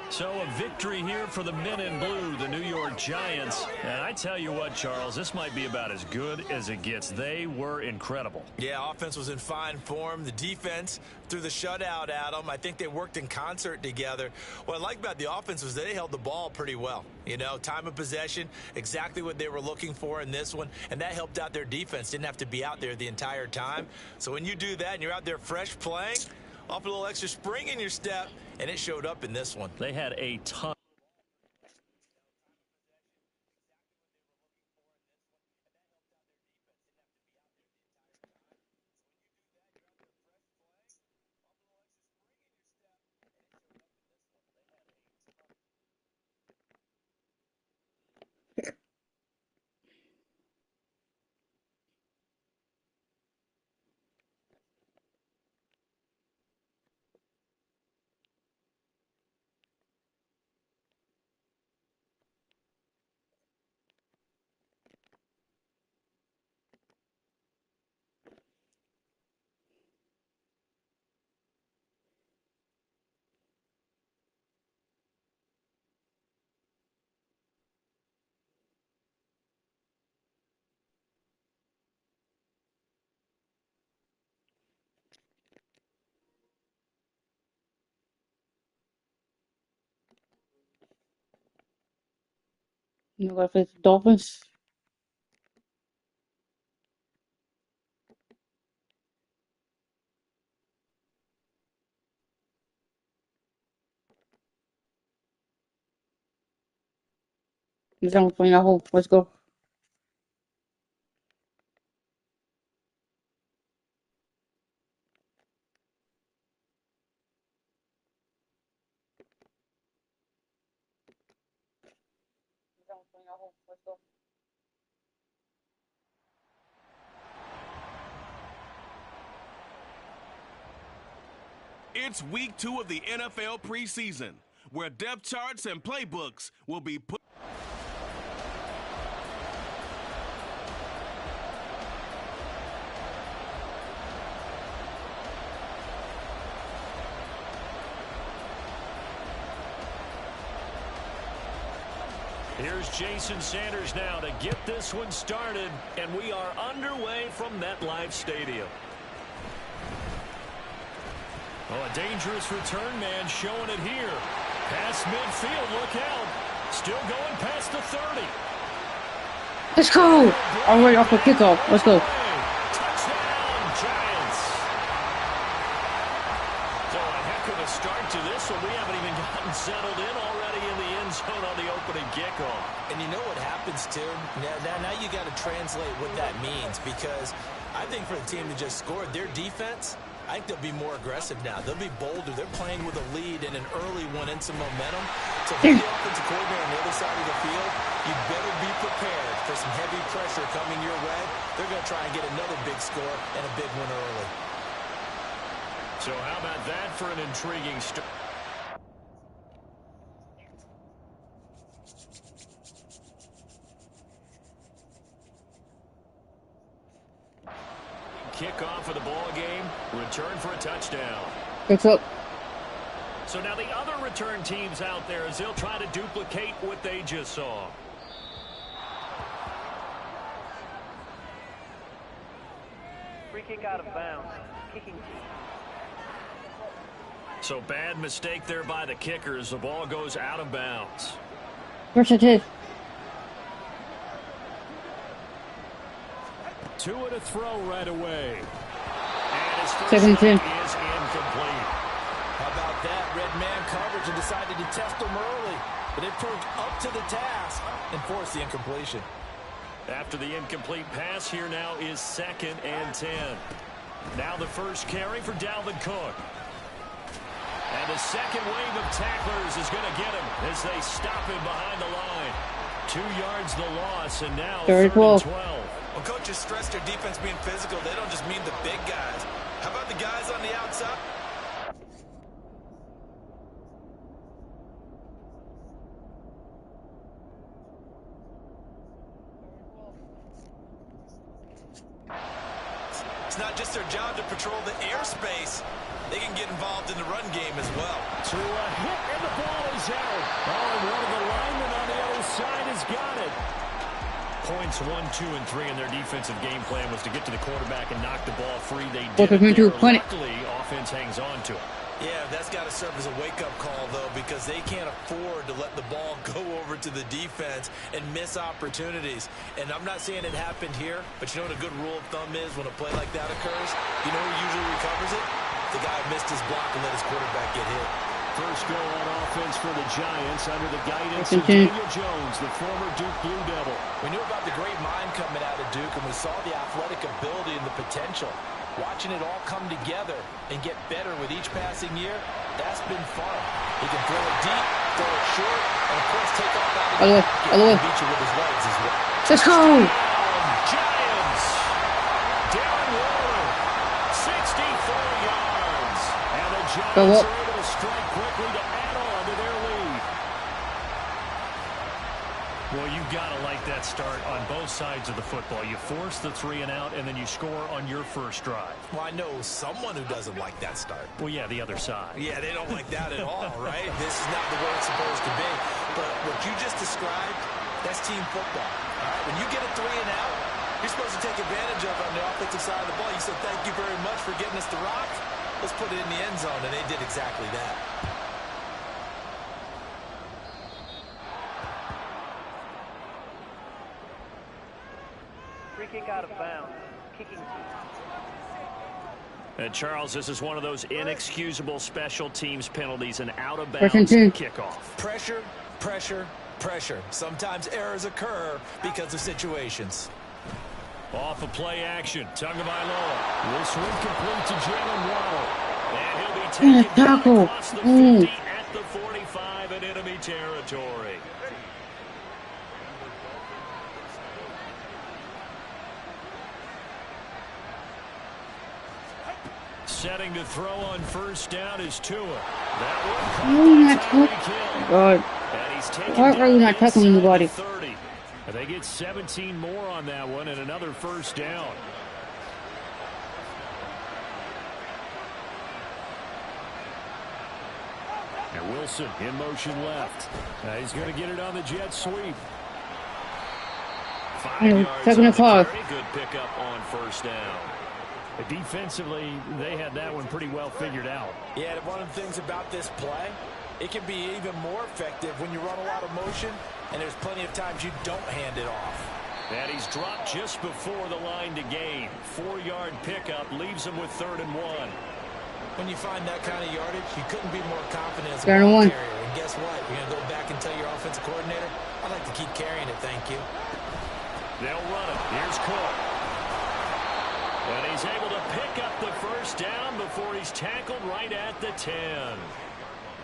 So a victory here for the men in blue, the New York Giants. And I tell you what, Charles, this might be about as good as it gets. They were incredible. Yeah, offense was in fine form. The defense threw the shutout at them. I think they worked in concert together. What I like about the offense was they held the ball pretty well. You know, time of possession, exactly what they were looking for in this one. And that helped out their defense. Didn't have to be out there the entire time. So when you do that and you're out there fresh playing, off a little extra spring in your step, and it showed up in this one. They had a ton. You know, if it's Dolphins. Let's go, playing at home. Let's go. It's week 2 of the NFL preseason, where depth charts and playbooks will be put. Here's Jason Sanders now to get this one started, and we are underway from MetLife Stadium. Oh, a dangerous return man showing it here. Past midfield, look out. Still going past the 30. Let's go! Already off the kickoff. Let's go. Touchdown, Giants. So a heck of a start to this one. We haven't even gotten settled in already in the end zone on the opening kickoff. And you know what happens, too? Now you got to translate what that means, because I think for the team that just scored, their defense, I think they'll be more aggressive now. They'll be bolder. They're playing with a lead and an early one and some momentum. So for the offensive coordinator on the other side of the field, you better be prepared for some heavy pressure coming your way. They're going to try and get another big score and a big one early. So how about that for an intriguing start? Kickoff of the ball game, return for a touchdown. Picks up. So now the other return teams out there as they'll try to duplicate what they just saw. Free kick out of bounds. Kicking team. So bad mistake there by the kickers. The ball goes out of bounds. First and 10. Two to throw right away. And his first Second and 10. is incomplete. How about that? Red man coverage and decided to test them early. But it proved up to the task and forced the incompletion. After the incomplete pass, here now is 2nd and 10. Now the first carry for Dalvin Cook. And the second wave of tacklers is going to get him as they stop him behind the line. 2 yards the loss, and now 3rd and 12. When coaches stress their defense being physical, they don't just mean the big guys. How about the guys on the outside? It's not just their job to patrol the airspace. They can get involved in the run game as well. To a hit, and the ball is out. Oh, and one of the linemen on the other side has got it. Points 1, 2, and 3 in their defensive game plan was to get to the quarterback and knock the ball free. They did it there. Luckily, offense hangs on to it. Yeah, that's got to serve as a wake-up call, though, because they can't afford to let the ball go over to the defense and miss opportunities. And I'm not saying it happened here, but you know what a good rule of thumb is when a play like that occurs? You know who usually recovers it? The guy who missed his block and let his quarterback get hit. First goal on offense for the Giants under the guidance of Daniel Jones, the former Duke Blue Devil. We knew about the great mind coming out of Duke, and we saw the athletic ability and the potential. Watching it all come together and get better with each passing year, that's been fun. He can throw it deep, throw it short, and of course take off out of the pocket and beat you with his legs as well. Let's go! Giants! Darren Waller, 64 yards. And the Giants are able to strike quickly to add on to their lead. Well, you've got to like that start on both sides of the football. You force the 3 and out, and then you score on your first drive. Well, I know someone who doesn't like that start. Well, yeah, the other side. Yeah, they don't like that at all, right? This is not the way it's supposed to be. But what you just described, that's team football. All right? When you get a 3 and out, you're supposed to take advantage of it on the offensive side of the ball. You said, thank you very much for getting us the rock. Let's put it in the end zone, and they did exactly that. Free kick out of bounds. Kicking. And Charles, this is one of those inexcusable special teams penalties, an out-of-bounds kickoff. Pressure, pressure, pressure. Sometimes errors occur because of situations. Off of play action, Tagovailoa. This one complete to Jalen Waddle. And he'll be taken down across the 50 at the 45 in enemy territory. Setting to throw on first down is Tua. That one God. Why are you not tackling anybody? 30. And they get 17 more on that one and another first down. And Wilson in motion left. Now he's going to get it on the jet sweep. 5 yards on the carry. Good pickup on first down. Defensively, they had that one pretty well figured out. Yeah, one of the things about this play, it can be even more effective when you run a lot of motion, and there's plenty of times you don't hand it off. And he's dropped just before the line to gain. 4-yard pickup leaves him with 3rd and 1. When you find that kind of yardage, you couldn't be more confident as a ball carrier. And guess what? You're going to go back and tell your offensive coordinator, I'd like to keep carrying it, thank you. They'll run it. Here's Cook. And he's able to pick up the first down before he's tackled right at the 10.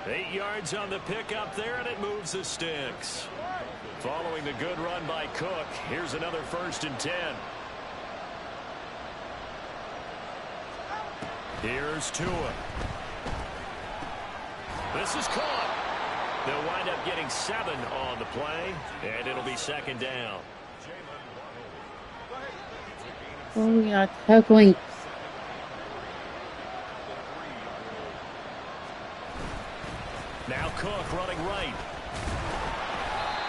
8 yards on the pickup there, and it moves the sticks. Following the good run by Cook, here's another 1st and 10. Here's Tua. This is caught. They'll wind up getting 7 on the play, and it'll be 2nd down. Oh, you're not tackling. Now Cook running right.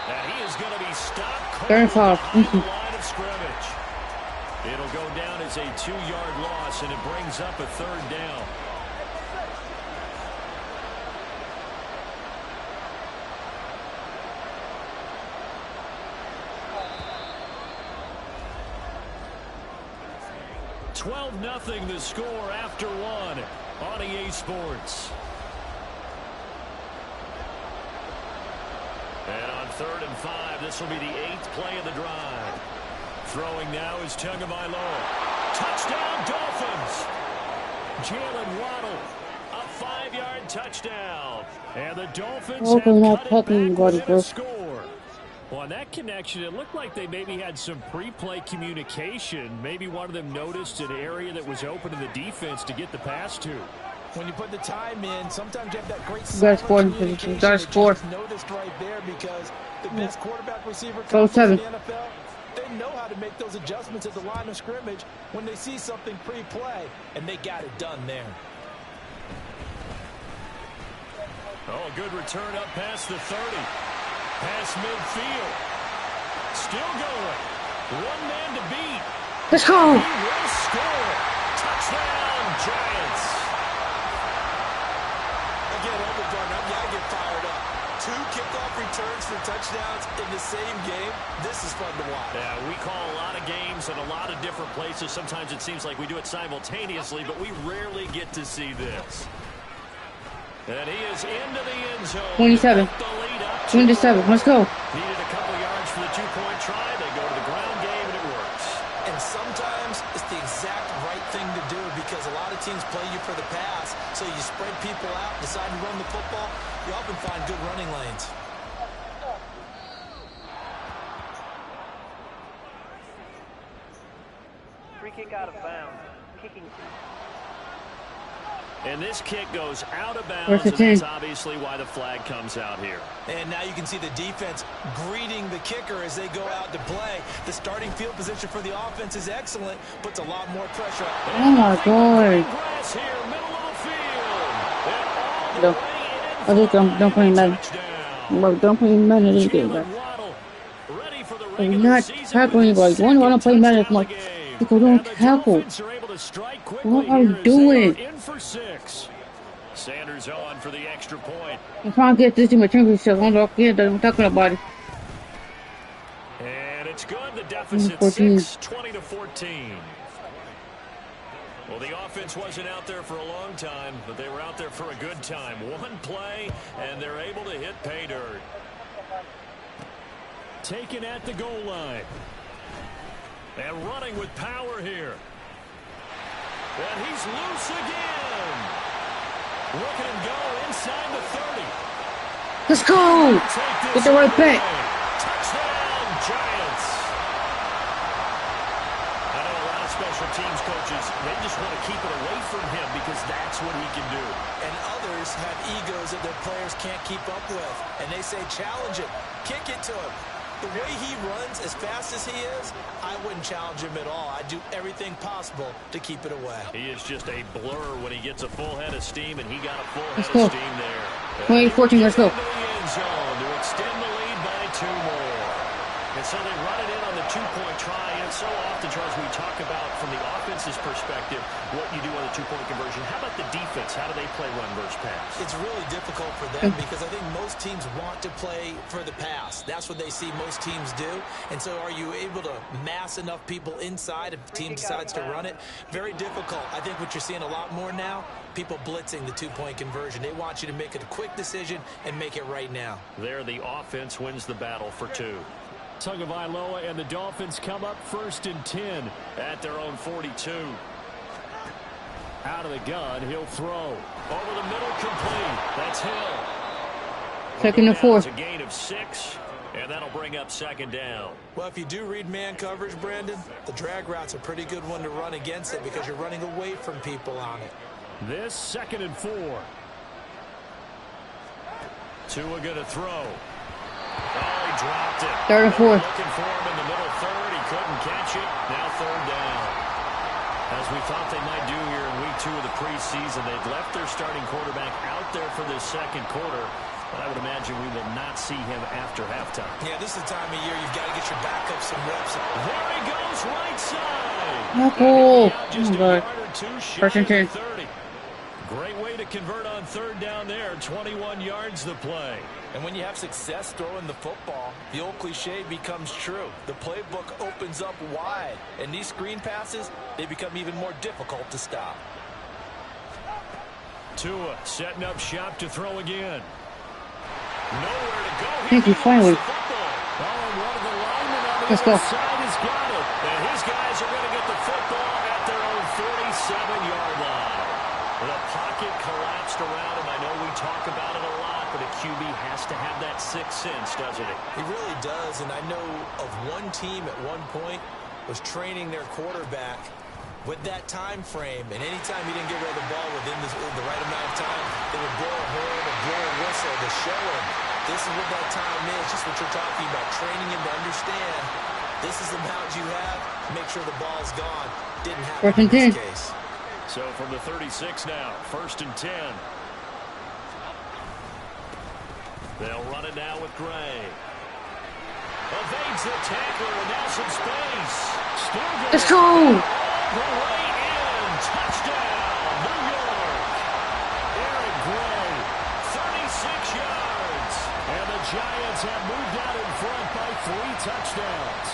And he is going to be stopped Very far. on the line of scrimmage. It'll go down as a 2-yard loss, and it brings up a 3rd down. $12-0 the score after 1 on EA Sports. And on 3rd and 5, this will be the 8th play of the drive. Throwing now is Tagovailoa. Touchdown, Dolphins! Jalen Waddle, a 5-yard touchdown. And the Dolphins have cut it back within a score. Well, on that connection, it looked like they maybe had some pre-play communication. Maybe one of them noticed an area that was open to the defense to get the pass to. When you put the time in, sometimes you have that great communication. You gotta score. Noticed right there because the best quarterback receiver comes in the NFL, they they know how to make those adjustments at the line of scrimmage when they see something pre-play, and they got it done there. Oh, good return up past the 30. Past midfield. Still going. One man to beat. Let's go. He will score. Touchdown, Giants. Again, Overburn, I get fired up. 2 kickoff returns for touchdowns in the same game. This is fun to watch. Yeah, we call a lot of games in a lot of different places. Sometimes it seems like we do it simultaneously, but we rarely get to see this. And he is into the end zone. 27. 27. Let's go. Needed a couple yards for the 2-point try. They go to the ground game, and it works. And sometimes it's the exact right thing to do because a lot of teams play you for the pass. So you spread people out, decide to run the football. You often find good running lanes. Free kick out of bounds. Kicking team. And this kick goes out of bounds, and that's obviously why the flag comes out here. And now you can see the defense greeting the kicker as they go out to play. The starting field position for the offense is excellent, puts a lot more pressure on. Oh my God. No. I think don't play Madden. Look, don't play Madden either. I'm not tackling anybody. Why do I not play Madden as much? People don't tackle. What are you doing? Sanders on for the extra point. I'm trying to get this team a championship. I'm talking about it. And it's good. The deficit 6, 20-14. Well, the offense wasn't out there for a long time, but they were out there for a good time. One play, and they're able to hit pay dirt. Taken at the goal line. And running with power here. And he's loose again. Looking and go inside the 30. Let's go. Get the right back. Touchdown, Giants. I know a lot of special teams coaches, they just want to keep it away from him because that's what he can do. And others have egos that their players can't keep up with. And they say, challenge it. Kick it to him. The way he runs, as fast as he is, I wouldn't challenge him at all. I'd do everything possible to keep it away. He is just a blur when he gets a full head of steam, and he got a full head of steam there. 2014, let's go. Into the end zone to extend the lead by 2 more. And so they run it in on the 2-point try. And so often, Charles, we talk about from the offense's perspective what you do on the 2-point conversion. How about the defense? How do they play run versus pass? It's really difficult for them because I think most teams want to play for the pass. That's what they see most teams do. And so are you able to mass enough people inside if the team decides to run it? Very difficult. I think what you're seeing a lot more now, people blitzing the 2-point conversion. They want you to make a quick decision and make it right now. There, the offense wins the battle for 2. Tagovailoa and the Dolphins come up 1st and 10 at their own 42. Out of the gun, he'll throw. Over the middle, complete. That's Hill. 2nd and 4. It's a gain of 6, and that'll bring up 2nd down. Well, if you do read man coverage, Brandon, the drag route's a pretty good one to run against it because you're running away from people on it. This 2nd and 4. Tua going to throw. Oh, he dropped it. 3rd and 4. Looking for him in the middle third. He couldn't catch it. Now 3rd down. As we thought they might do here in week 2 of the preseason, they've left their starting quarterback out there for this 2nd quarter. But I would imagine we will not see him after halftime. Yeah, this is the time of year you've got to get your backup some reps. There he goes, right side. Oh, Just God. 1st and 10. 30. Great way to convert on 3rd down there. 21 yards the play. And when you have success throwing the football, the old cliche becomes true. The playbook opens up wide. And these screen passes, they become even more difficult to stop. Tua setting up shop to throw again. Nowhere to go. Thank you, finally. Let's go. Has got it. And his guys are going to get the football at their own 47-yard line. The pocket collapsed around him. I know we talk about it a lot, but a QB has to have that 6th sense, doesn't he? He really does, and I know of one team at one point was training their quarterback with that time frame, and anytime he didn't get rid of the ball within the right amount of time, they would blow a horn or blow a whistle to show him this is what that time is, just what you're talking about, training him to understand This is the amount you have. Make sure the ball's gone. Didn't happen First and in 10. this case. So from the 36 now, 1st and 10. They'll run it now with Gray. Evades the tackler, and now some space. Still good. Let's go! The way in. Touchdown, New York. Eric Gray, 36 yards. And the Giants have moved out in front by 3 touchdowns.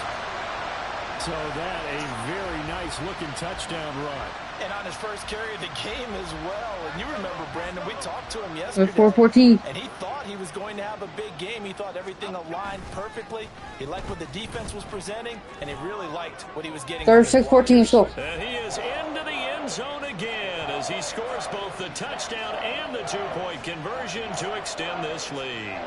So that a very nice looking touchdown run. And on his first carry of the game as well. And you remember, Brandon, we talked to him yesterday. 4-14. And he thought he was going to have a big game. He thought everything aligned perfectly. He liked what the defense was presenting, and he really liked what he was getting. 36-14, let's go. And he is into the end zone again as he scores both the touchdown and the 2-point conversion to extend this lead.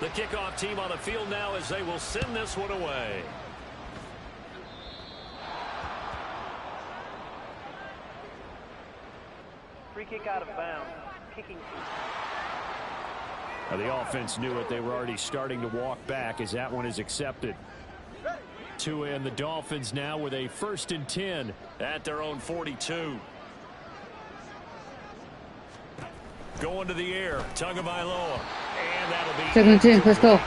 The kickoff team on the field now as they will send this one away. Free kick out of bounds. Kicking. Now the offense knew it. They were already starting to walk back as that one is accepted. Tua and the Dolphins now with a 1st and 10 at their own 42. Going to the air. Tagovailoa. And that'll be 2nd and 10, let's go.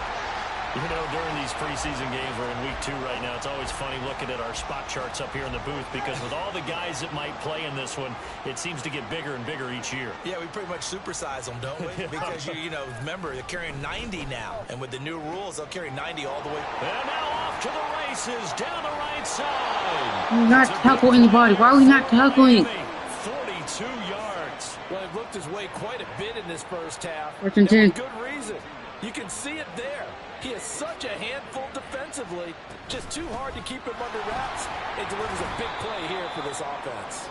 You know, during these preseason games, we're in week 2 right now. It's always funny looking at our spot charts up here in the booth because with all the guys that might play in this one, it seems to get bigger and bigger each year. Yeah, we pretty much supersize them, don't we? Because, you know, remember, they're carrying 90 now. And with the new rules, they'll carry 90 all the way. And now off to the races down the right side. We're not tackling anybody. Why are we not tackling? 42 yards. Well, it looked his way quite a bit in this first half. 4th and 10. Good reason. You can see it there. He is such a handful defensively. Just too hard to keep him under wraps. It delivers a big play here for this offense.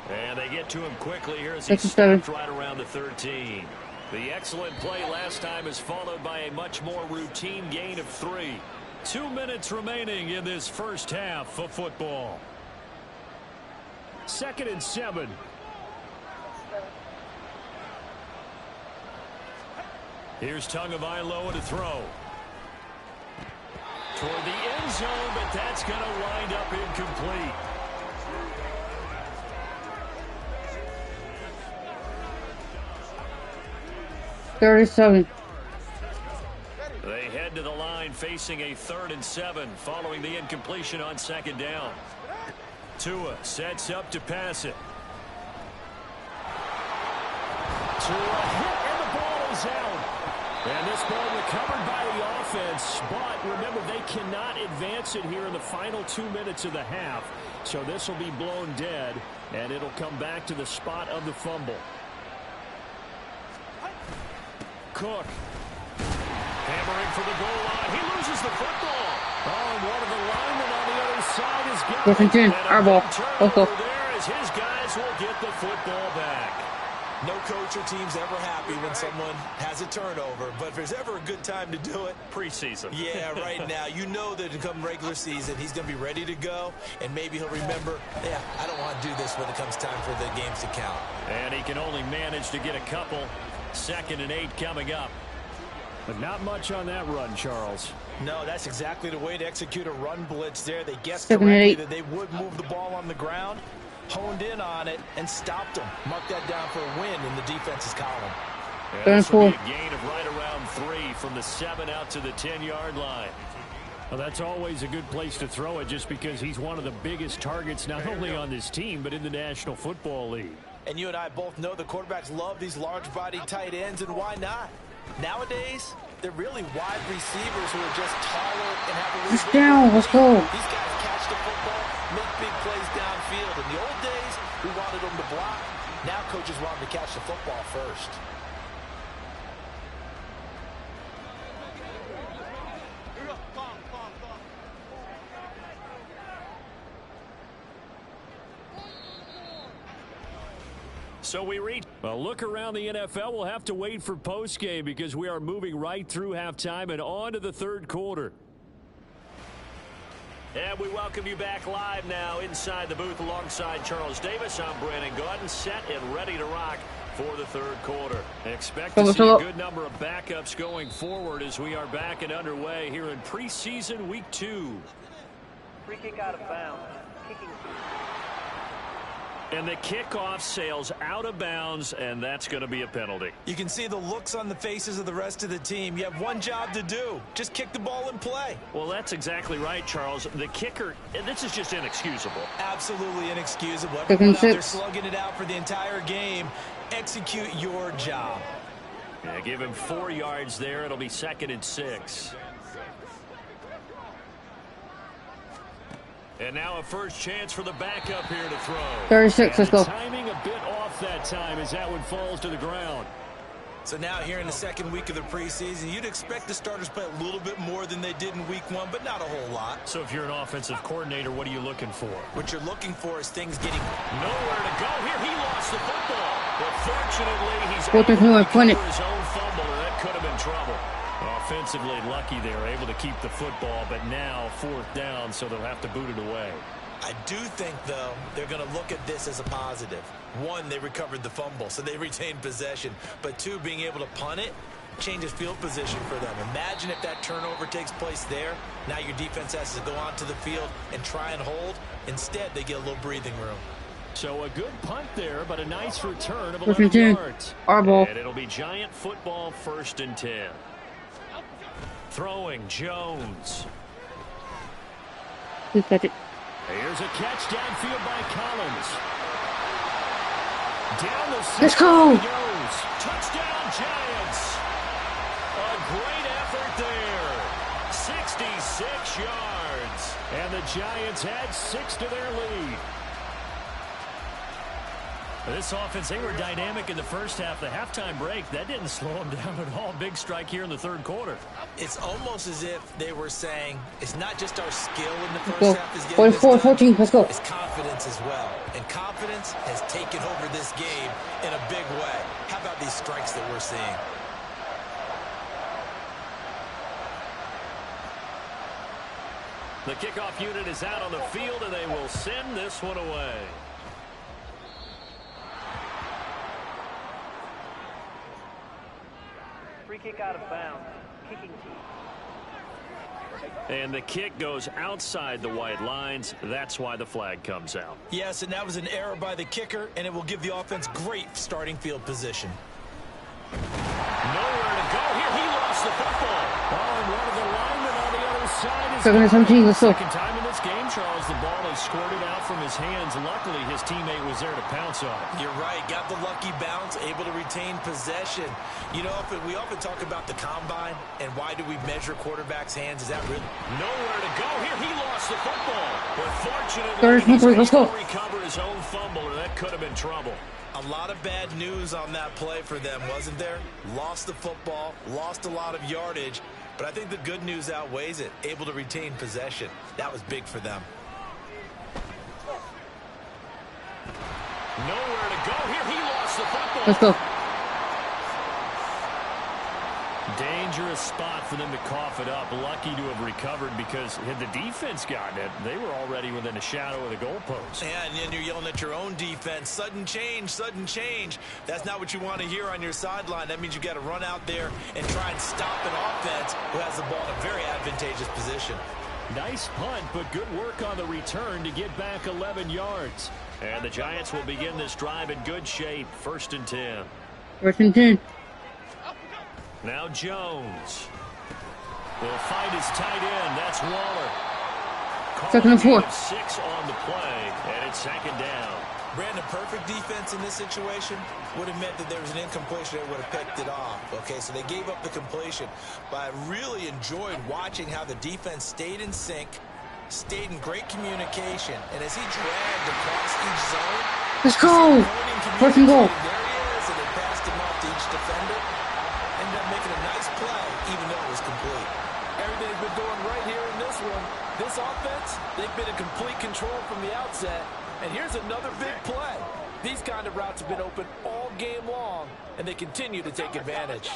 And they get to him quickly here as he 6th and 7. stops right around the 13. The excellent play last time is followed by a much more routine gain of 3. 2 minutes remaining in this first half of football. 2nd and 7. Here's Tagovailoa to throw. Toward the end zone, but that's going to wind up incomplete. $37. They head to the line facing a 3rd and 7 following the incompletion on 2nd down. Tua sets up to pass it. Tua hit and the ball is out. And this ball recovered by the offense, but remember they cannot advance it here in the final 2 minutes of the half. So this will be blown dead, and it'll come back to the spot of the fumble. Cook. Hammering for the goal line. He loses the football. Oh, and one of the linemen on the other side is got 4th and 10, our ball. Let's go. there as his guys will get the football back. No coach or team's ever happy when someone has a turnover, but if there's ever a good time to do it, Preseason. yeah, right now. You know that come regular season, he's going to be ready to go, and maybe he'll remember, yeah, I don't want to do this when it comes time for the games to count. And he can only manage to get a couple. 2nd and 8 coming up. But not much on that run, Charles. No, that's exactly the way to execute a run blitz there. They guessed 2nd and correctly 8. that they would move the ball on the ground, honed in on it, and stopped them. Mark that down for a win in the defense's column. And 3rd and this will 4. be a gain of right around 3 from the 7 out to the 10-yard line. Well, that's always a good place to throw it just because he's one of the biggest targets not only on this team but in the National Football League. And you and I both know the quarterbacks love these large-body tight ends, and why not? Nowadays, they're really wide receivers who are just taller and have a little Just bit down, of let's go. These guys catch the football, make big plays downfield. In the old days, we wanted them to block. Now coaches want them to catch the football first. So we reach a look around the NFL. We'll have to wait for postgame because we are moving right through halftime and on to the 3rd quarter. And we welcome you back live now inside the booth alongside Charles Davis. I'm Brandon Gaudin, set and ready to rock for the third quarter. Expect to see a good number of backups going forward as we are back and underway here in preseason week 2. Free kick out of bounds. Kicking. And the kickoff sails out of bounds, and that's going to be a penalty. You can see the looks on the faces of the rest of the team. You have one job to do. Just kick the ball and play. Well, that's exactly right, Charles. The kicker, this is just inexcusable. Absolutely inexcusable. Everyone out there slugging it out for the entire game. Execute your job. Yeah, give him 4 yards there. It'll be 2nd and 6. And now a first chance for the backup here to throw. 36, let's go. Timing a bit off that time as that one falls to the ground. So now here in the second week of the preseason, you'd expect the starters play a little bit more than they did in week 1, but not a whole lot. So if you're an offensive coordinator, what are you looking for? What you're looking for is things getting nowhere to go here. He lost the football. But fortunately, he's able to recover his own fumble, and that could have been trouble. Offensively lucky they were able to keep the football, but now 4th down, so they'll have to boot it away. I do think, though, they're going to look at this as a positive. 1, they recovered the fumble, so they retained possession. But 2, being able to punt it changes field position for them. Imagine if that turnover takes place there. Now your defense has to go onto the field and try and hold. Instead, they get a little breathing room. So a good punt there, but a nice return of 11 yards. Our ball. And it'll be Giant football 1st and 10. Throwing Jones. He's got it. Here's a catch downfield by Collins. Down the center. Let's go. Goes. Touchdown Giants. A great effort there. 66 yards. And the Giants add 6 to their lead. This offense, they were dynamic in the first half. The halftime break, that didn't slow them down at all. Big strike here in the third quarter. It's almost as if they were saying, it's not just our skill in the first half is getting 44, 14, let's go. It's confidence as well. And confidence has taken over this game in a big way. How about these strikes that we're seeing? The kickoff unit is out on the field, and they will send this one away. Free kick out of bounds. Kicking. And the kick goes outside the white lines. That's why the flag comes out. Yes, and that was an error by the kicker, and it will give the offense great starting field position. Nowhere to go here. He lost the football. Oh, and one of the linemen on the other side is 2nd and 17, let's go. second time in this game, Charles. The ball is squirted out from his hands. Luckily, his teammate was there to pounce on it. You're right. Got the lucky bounce, able to retain possession. You know, we often talk about the combine and why do we measure quarterbacks' hands. Is that really? Nowhere to go here. He lost the football. But fortunately, let's go. Recover his own fumble, or that could have been trouble. A lot of bad news on that play for them, wasn't there? Lost the football, lost a lot of yardage, but I think the good news outweighs it. Able to retain possession. That was big for them. Nowhere to go here. He lost the football. Let's go. Dangerous spot for them to cough it up. Lucky to have recovered because had the defense gotten it, they were already within a shadow of the goalpost. Yeah, and then you're yelling at your own defense. Sudden change, sudden change. That's not what you want to hear on your sideline. That means you got to run out there and try and stop an offense who has the ball in a very advantageous position. Nice punt, but good work on the return to get back 11 yards. And the Giants will begin this drive in good shape. 1st and 10. 1st and 10. Now Jones will find his tight end. That's Waller. 2nd and 4. 6 on the play, and it's 2nd down. Brandon, perfect defense in this situation would have meant that there was an incompletion that would have picked it off. Okay, so they gave up the completion. But I really enjoyed watching how the defense stayed in sync, stayed in great communication, and as he dragged across each zone, let's go. 1st and goal. There he is, and they passed him off to each defender. Ended up making a nice play, even though it was complete. Everything's been going right here in this one. This offense, they've been in complete control from the outset. And here's another big play. These kind of routes have been open all game long, and they continue to take advantage.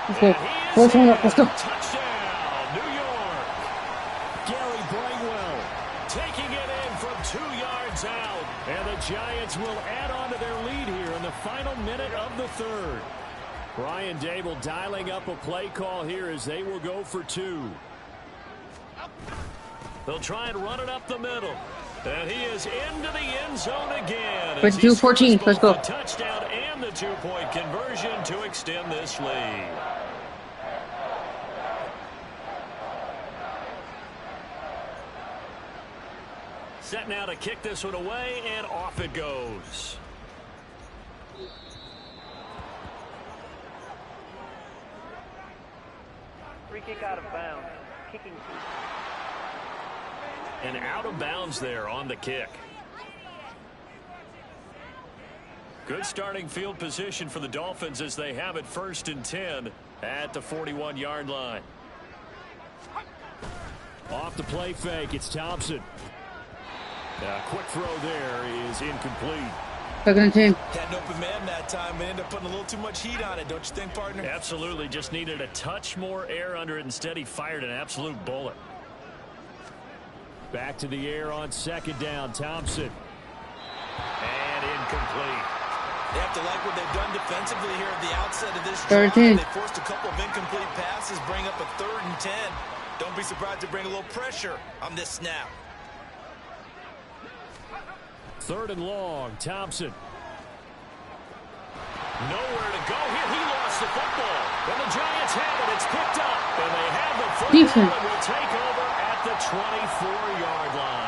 Let's go. 4th one up, let's go. Touchdown, New York. Gary Brightwell taking it in from 2 yards out. And the Giants will add on to their lead here in the final minute of the third. Brian Dable dialing up a play call here as they will go for 2. They'll try and run it up the middle. And he is into the end zone again. 22-14, let's go. The touchdown and the 2-point conversion to extend this lead. Set now to kick this one away, and off it goes. Free kick out of bounds. Kicking team. And out of bounds there on the kick. Good starting field position for the Dolphins as they have it 1st and 10 at the 41-yard line. Off the play fake, it's Thompson. Quick throw there is incomplete. 2nd and 10. Had an open man that time and ended up putting a little too much heat on it, don't you think, partner? Absolutely. Just needed a touch more air under it. Instead, he fired an absolute bullet. Back to the air on 2nd down. Thompson. And incomplete. They have to like what they've done defensively here at the outset of this 3rd drive. and 10. They forced a couple of incomplete passes, bring up a 3rd and 10. Don't be surprised to bring a little pressure on this snap. 3rd and long. Thompson. Nowhere to go here. He lost the football. And the Giants have it. It's picked up. And they have the football and will take over at the 24-yard line.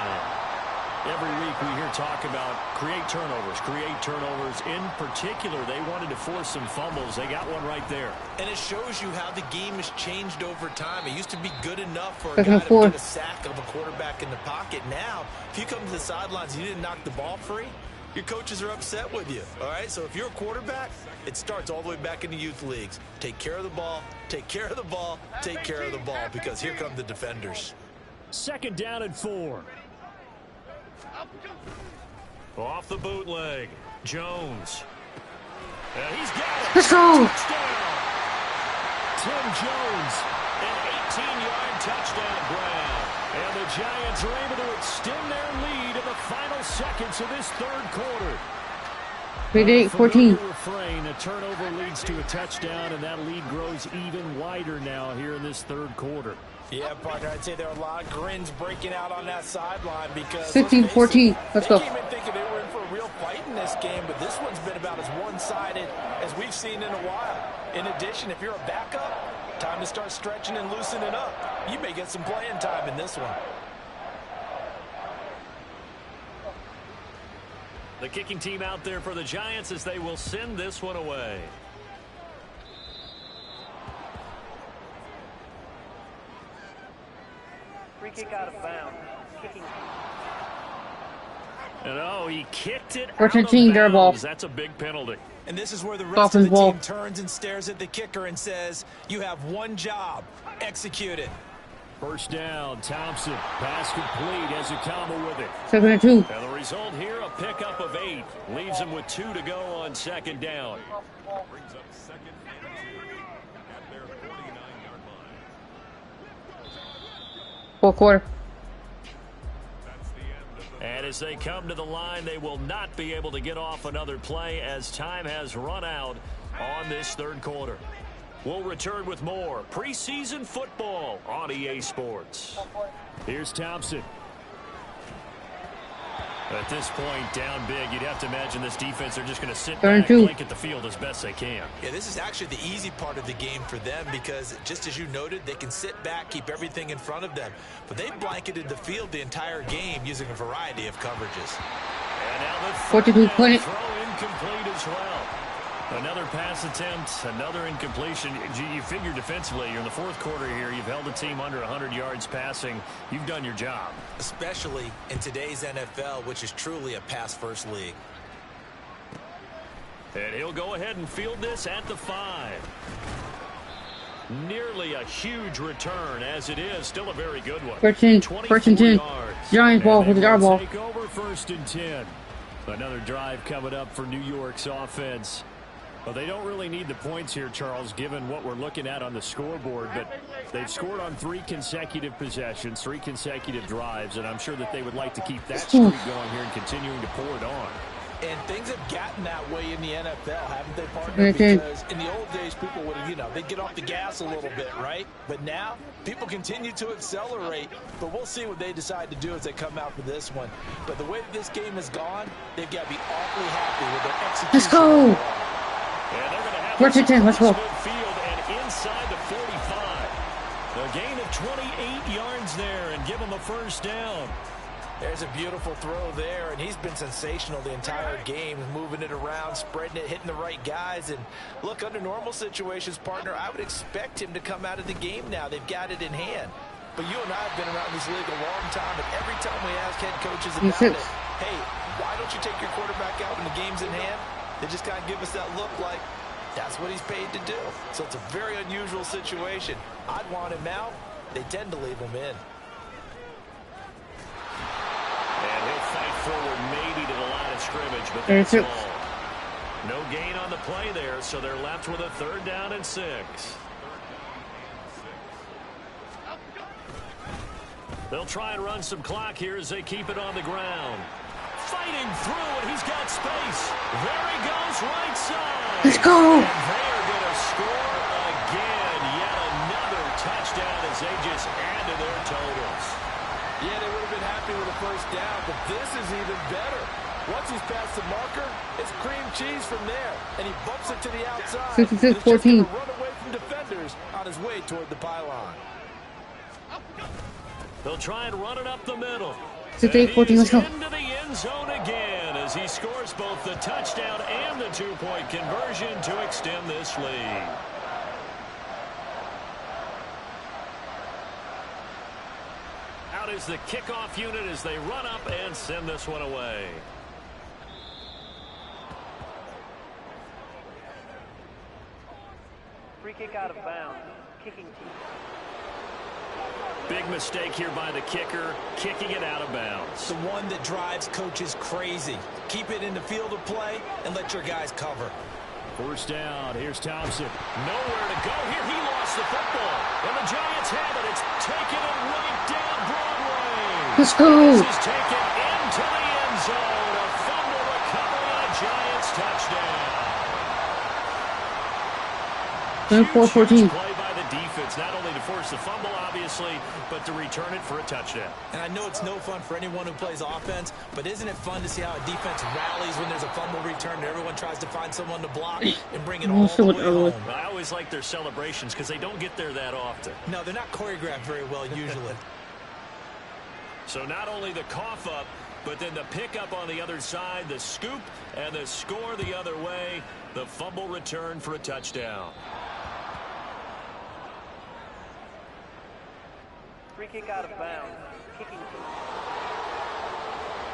Every week we hear talk about create turnovers. In particular, they wanted to force some fumbles. They got one right there. And it shows you how the game has changed over time. It used to be good enough for a guy to get a sack of a quarterback in the pocket. Now, if you come to the sidelines and you didn't knock the ball free, your coaches are upset with you. All right, so if you're a quarterback, it starts all the way back in the youth leagues. Take care of the ball, take care of the ball, take care of the ball, because here come the defenders. 2nd down and 4. Off the bootleg, Jones. And he's got it. Let's go. Touchdown. Tim Jones, an 18-yard touchdown grab. And the Giants are able to extend their lead in the final seconds of this 3rd quarter. 14. Refrain, a turnover leads to a touchdown, and that lead grows even wider now here in this 3rd quarter. Yeah, partner, I'd say there are a lot of grins breaking out on that sideline because 16-14. Let's go. They came in thinking they were in for a real fight in this game, but this one's been about as one-sided as we've seen in a while. In addition, if you're a backup, time to start stretching and loosening up. You may get some playing time in this one. The kicking team out there for the Giants as they will send this one away. Free kick out of bounds. Kicking. And oh, he kicked it out of bounds. That's a big penalty. And this is where the rest of the team turns and stares at the kicker and says, you have one job, execute it. 1st down, Thompson. Pass complete as a combo with it. 2nd and 2. And the result here, a pickup of 8. Leaves him with 2 to go on 2nd down. Brings up 2nd and 2 at their 49-yard line. 4th quarter. And as they come to the line, they will not be able to get off another play as time has run out on this 3rd quarter. We'll return with more preseason football on EA Sports. Here's Thompson. At this point, down big, you'd have to imagine this defense are just going to sit back, blanket the field as best they can. Yeah, this is actually the easy part of the game for them because, just as you noted, they can sit back, keep everything in front of them. But they blanketed the field the entire game using a variety of coverages. And now the 42-20. throw incomplete as well. Another pass attempt, another incompletion. You figure defensively, you're in the 4th quarter here. You've held a team under 100 yards passing. You've done your job. Especially in today's NFL, which is truly a pass-first league. And he'll go ahead and field this at the 5. Nearly a huge return, as it is. Still a very good one. 1st and 10. Giants ball for the yard ball. Take over 1st and 10. Another drive coming up for New York's offense. Well, they don't really need the points here, Charles, given what we're looking at on the scoreboard. But they've scored on 3 consecutive possessions, 3 consecutive drives, and I'm sure that they would like to keep that streak going here and continuing to pour it on. And things have gotten that way in the NFL, haven't they, partner? Because in the old days, people would have, they'd get off the gas a little bit, right? But now, people continue to accelerate. But we'll see what they decide to do as they come out for this one. But the way this game has gone, they've got to be awfully happy with their execution. Let's go! And they're going to have Let's go. Midfield and inside the 45. A gain of 28 yards there and give them a first down. There's a beautiful throw there, and he's been sensational the entire game, moving it around, spreading it, hitting the right guys. And look, under normal situations, partner, I would expect him to come out of the game now. They've got it in hand. But you and I have been around this league a long time, and every time we ask head coaches about it, hey, why don't you take your quarterback out when the game's in hand? They just kind of give us that look like that's what he's paid to do. So it's a very unusual situation. I'd want him out. They tend to leave him in. And he'll fight forward maybe to the line of scrimmage, but that's all. No gain on the play there, so they're left with a 3rd down and 6. They'll try and run some clock here as they keep it on the ground. Fighting through, and he's got space. There he goes, right side. Let's go. And they are going to score again. Yet another touchdown as they just add to their totals. Yeah, they would have been happy with a first down, but this is even better. Once he's past the marker, it's cream cheese from there, and he bumps it to the outside. 56-14. Run away from defenders on his way toward the pylon. They'll try and run it up the middle. 58-14, let's go. Into the end zone again as he scores both the touchdown and the 2-point conversion to extend this lead. Out is the kickoff unit as they run up and send this one away. Free kick out of bounds. Kicking team. Big mistake here by the kicker, kicking it out of bounds. The one that drives coaches crazy. Keep it in the field of play and let your guys cover. First down. Here's Thompson. Nowhere to go here. He lost the football. And the Giants have it. It's taken it right down Broadway. Let's go. This is taken into the end zone. A fumble recovery and a Giants touchdown. 34-14. Play by the defense, not only to force the fumble, obviously, but to return it for a touchdown. And I know it's no fun for anyone who plays offense, but isn't it fun to see how a defense rallies when there's a fumble return and everyone tries to find someone to block and bring it all the way home? I always like their celebrations because they don't get there that often. No, they're not choreographed very well usually. So not only the cough up, but then the pickup on the other side, the scoop, and the score the other way. The fumble return for a touchdown. Free kick out of bounds. Kicking team.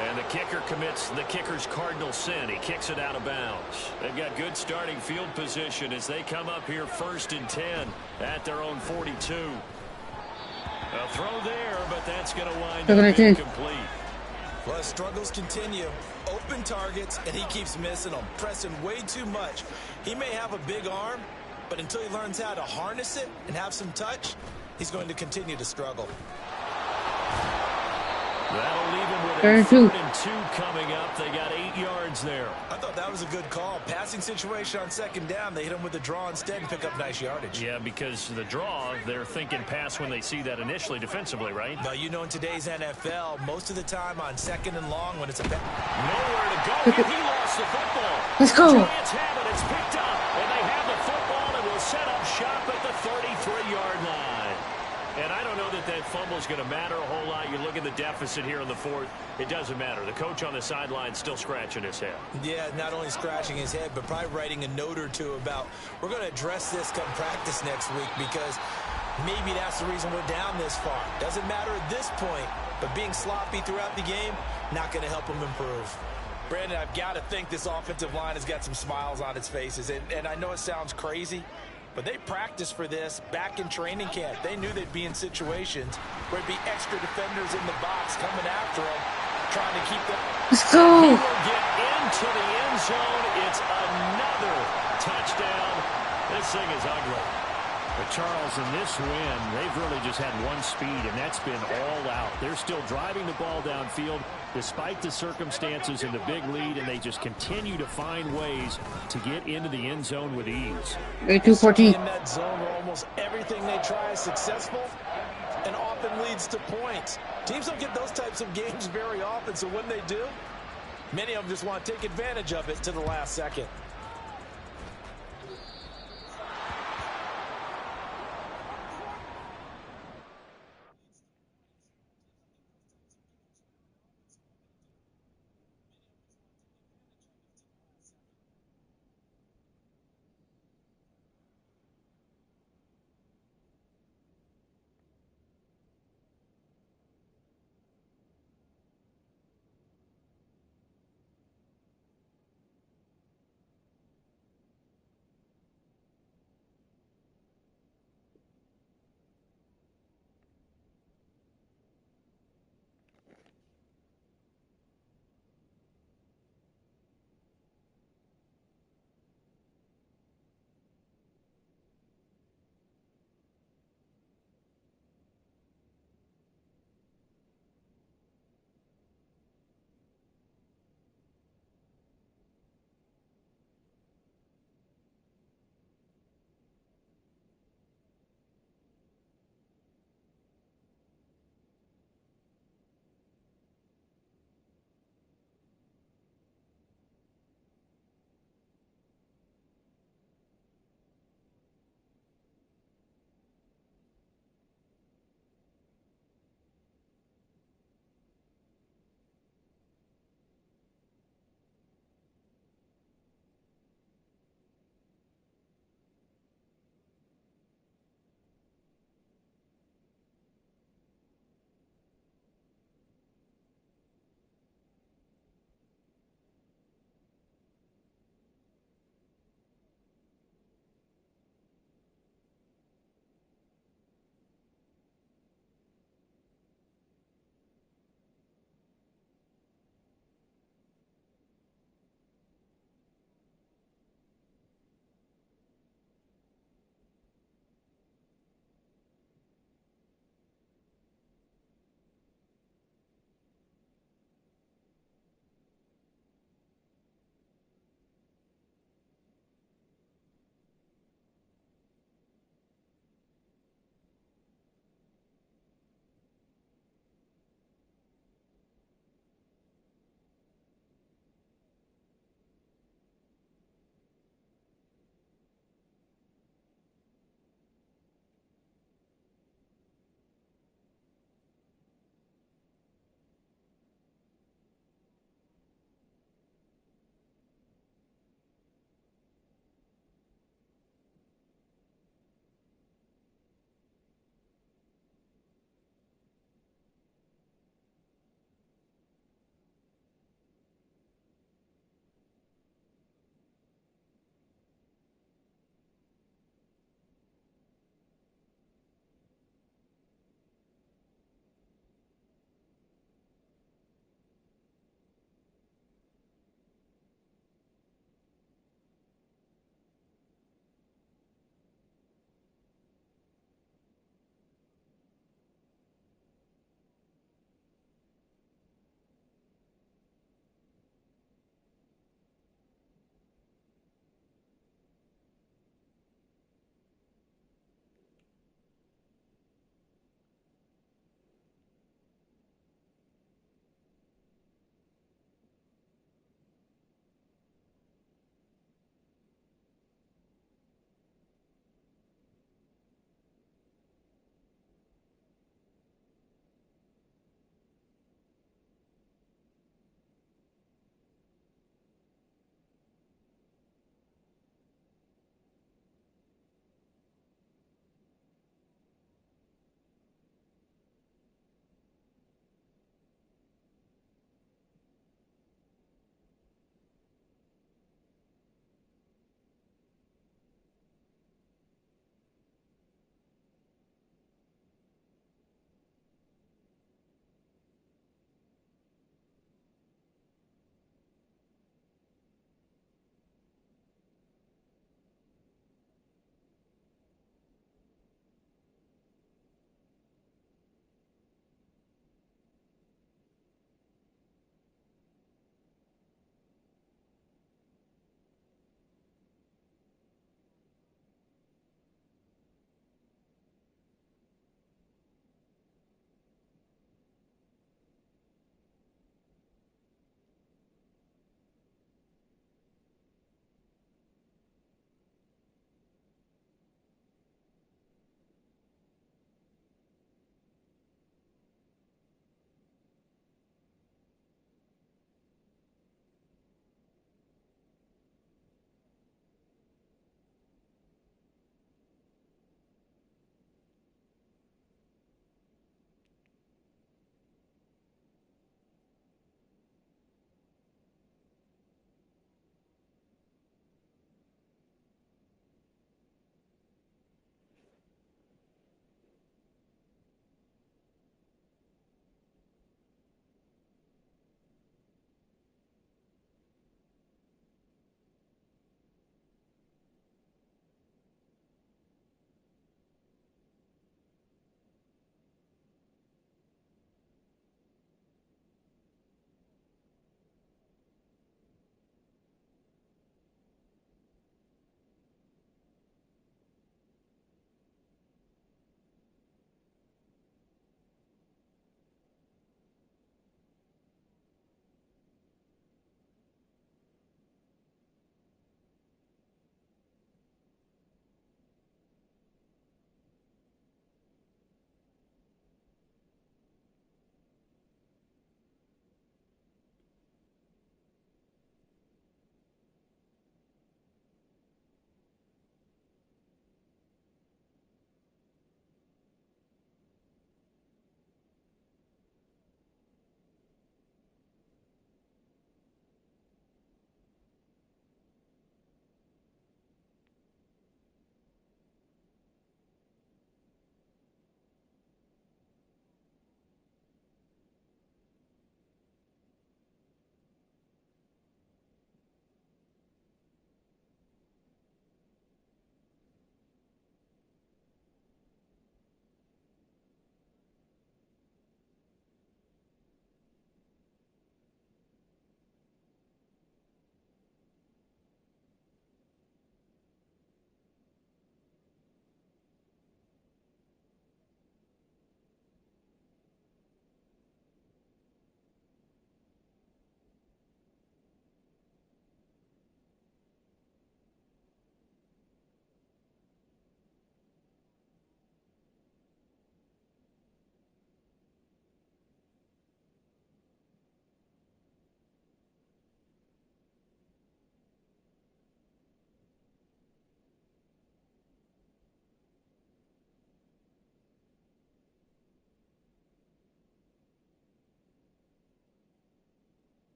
And the kicker commits the kicker's cardinal sin. He kicks it out of bounds. They've got good starting field position as they come up here 1st and 10 at their own 42. A throw there, but that's going to wind up incomplete. Well, struggles continue. Open targets, and he keeps missing them, pressing way too much. He may have a big arm, but until he learns how to harness it and have some touch, he's going to continue to struggle. That'll leave him with a 3rd and 2 coming up. They got 8 yards there. I thought that was a good call. Passing situation on 2nd down. They hit him with the draw instead and pick up nice yardage. Yeah, because the draw, they're thinking pass when they see that initially defensively, right? Now, you know, in today's NFL, most of the time on 2nd and long when it's a... Nowhere to go here. He lost the football. Let's go. The Giants have it. It's picked up. And they have the football and will set up shop at the 33-yard line. And I don't know that that fumble is going to matter a whole lot. You look at the deficit here in the 4th. It doesn't matter. The coach on the sideline still scratching his head. Yeah, not only scratching his head, but probably writing a note or two about we're going to address this come practice next week because maybe that's the reason we're down this far. Doesn't matter at this point, but being sloppy throughout the game, not going to help him improve. Brandon, I've got to think this offensive line has got some smiles on its faces. And I know it sounds crazy, but they practiced for this back in training camp. They knew they'd be in situations where it'd be extra defenders in the box coming after them, trying to keep them. Let's go. He will get into the end zone. It's another this thing is ugly. But Charles, in this win, they've really just had one speed, and that's been all out. They're still driving the ball downfield despite the circumstances and the big lead, and they just continue to find ways to get into the end zone with ease. 2-14. In that zone where almost everything they try is successful and often leads to points. Teams don't get those types of games very often, so when they do, many of them just want to take advantage of it to the last second.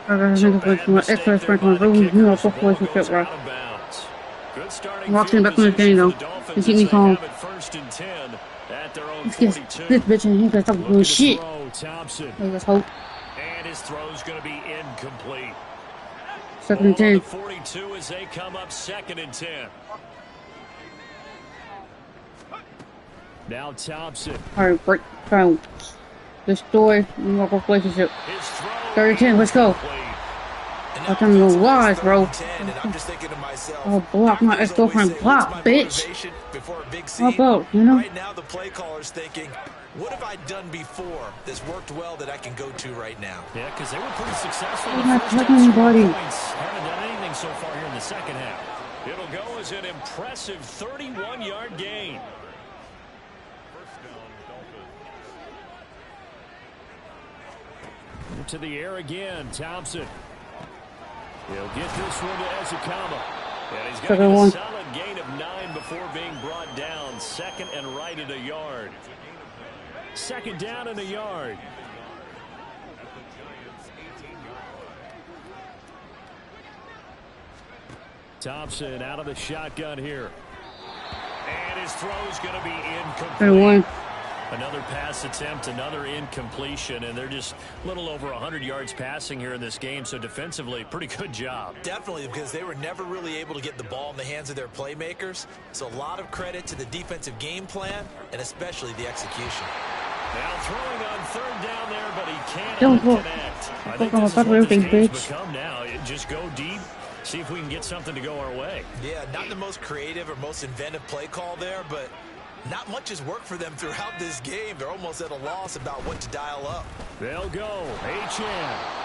So bad mistake there by the kicker. Ball goes out of bounds. Good starting Watching field back on the game position though. for the Dolphins You keep as me they calm. have it 1st and 10 at their own Let's get 42. this bitch in here because I'm doing Looking to shit. throw, Thompson. Let's hope. And his throw's going to be incomplete. 2nd and Ball on 10. the 42 as they come up 2nd and 10. Now Thompson. Alright, break down. Destroy New York relationship. His throw 3rd and 10, let's go. incomplete. And I now can't even it's rise, bro. 3rd and 10, and I'm just thinking to myself, Oh, block my doctors ex-girlfriend, always say, block, "What's my bitch." motivation before a big How scene?" about, you know? Right now, the play caller's thinking, what have I done before that's worked well that I can go to right now? Yeah, because they were pretty successful I'm in the not first half. touching Scoring anybody. points. Haven't done anything so far here in the second half. It'll go as an impressive 31-yard gain. To the air again, Thompson. He'll get this one to Ezekama. And he's going to get a solid gain of 9 before being brought down. 2nd and right at a yard. 2nd down and a yard. Thompson out of the shotgun here. And his throw's going to be incomplete. Another pass attempt, another incompletion, and they're just a little over 100 yards passing here in this game, so defensively, pretty good job. Definitely, because they were never really able to get the ball in the hands of their playmakers, so a lot of credit to the defensive game plan, and especially the execution. Now throwing on 3rd down there, but he can't connect. I think Don't this is go. what this game's Bitch. become now. Just go deep, see if we can get something to go our way. Yeah, not the most creative or most inventive play call there, but not much has worked for them throughout this game. They're almost at a loss about what to dial up. They'll go. Achane.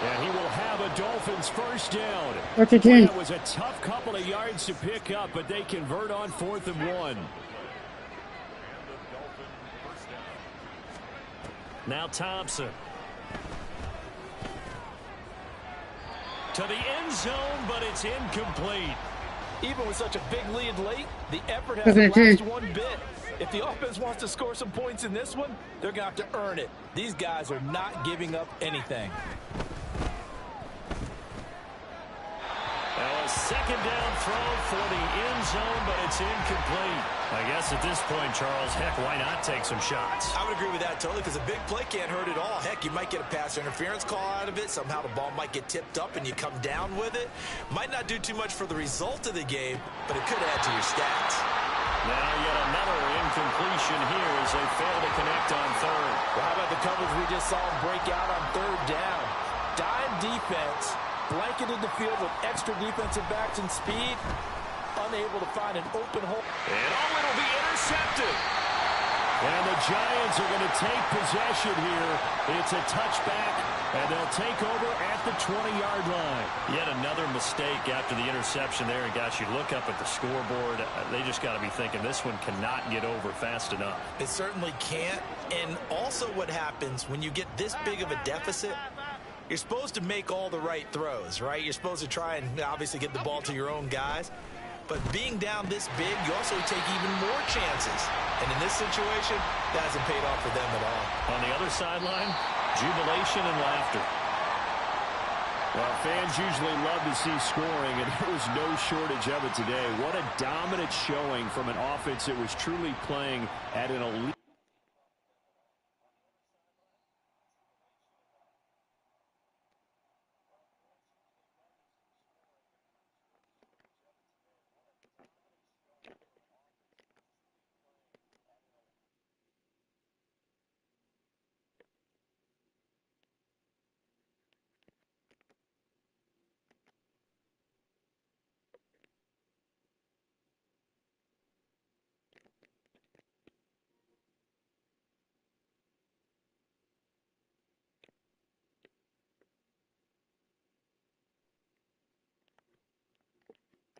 And he will have a Dolphins 1st down. That was a tough couple of yards to pick up, but they convert on 4th and 1. Now Thompson. To the end zone, but it's incomplete. Even with such a big lead late, the effort hasn't lasted one bit. If the offense wants to score some points in this one, they're going to have to earn it. These guys are not giving up anything. Now a 2nd down throw for the end zone, but it's incomplete. I guess at this point, Charles, heck, why not take some shots? I would agree with that totally, because a big play can't hurt at all. Heck, you might get a pass interference call out of it. Somehow the ball might get tipped up and you come down with it. Might not do too much for the result of the game, but it could add to your stats. Now yet another incompletion here as they fail to connect on 3rd. Well, how about the coverage we just saw them break out on 3rd down? Dime defense, blanketed the field with extra defensive backs and speed, unable to find an open hole. And it'll be intercepted. And the Giants are going to take possession here. It's a touchback, and they'll take over at the 20-yard line. Yet another mistake after the interception there. And, gosh, you look up at the scoreboard, they just got to be thinking this one cannot get over fast enough. It certainly can't. And also what happens when you get this big of a deficit, you're supposed to make all the right throws, right? You're supposed to try and obviously get the ball to your own guys. But being down this big, you also take even more chances. And in this situation, that hasn't paid off for them at all. On the other sideline, jubilation and laughter. Well, fans usually love to see scoring, and there was no shortage of it today. What a dominant showing from an offense that was truly playing at an elite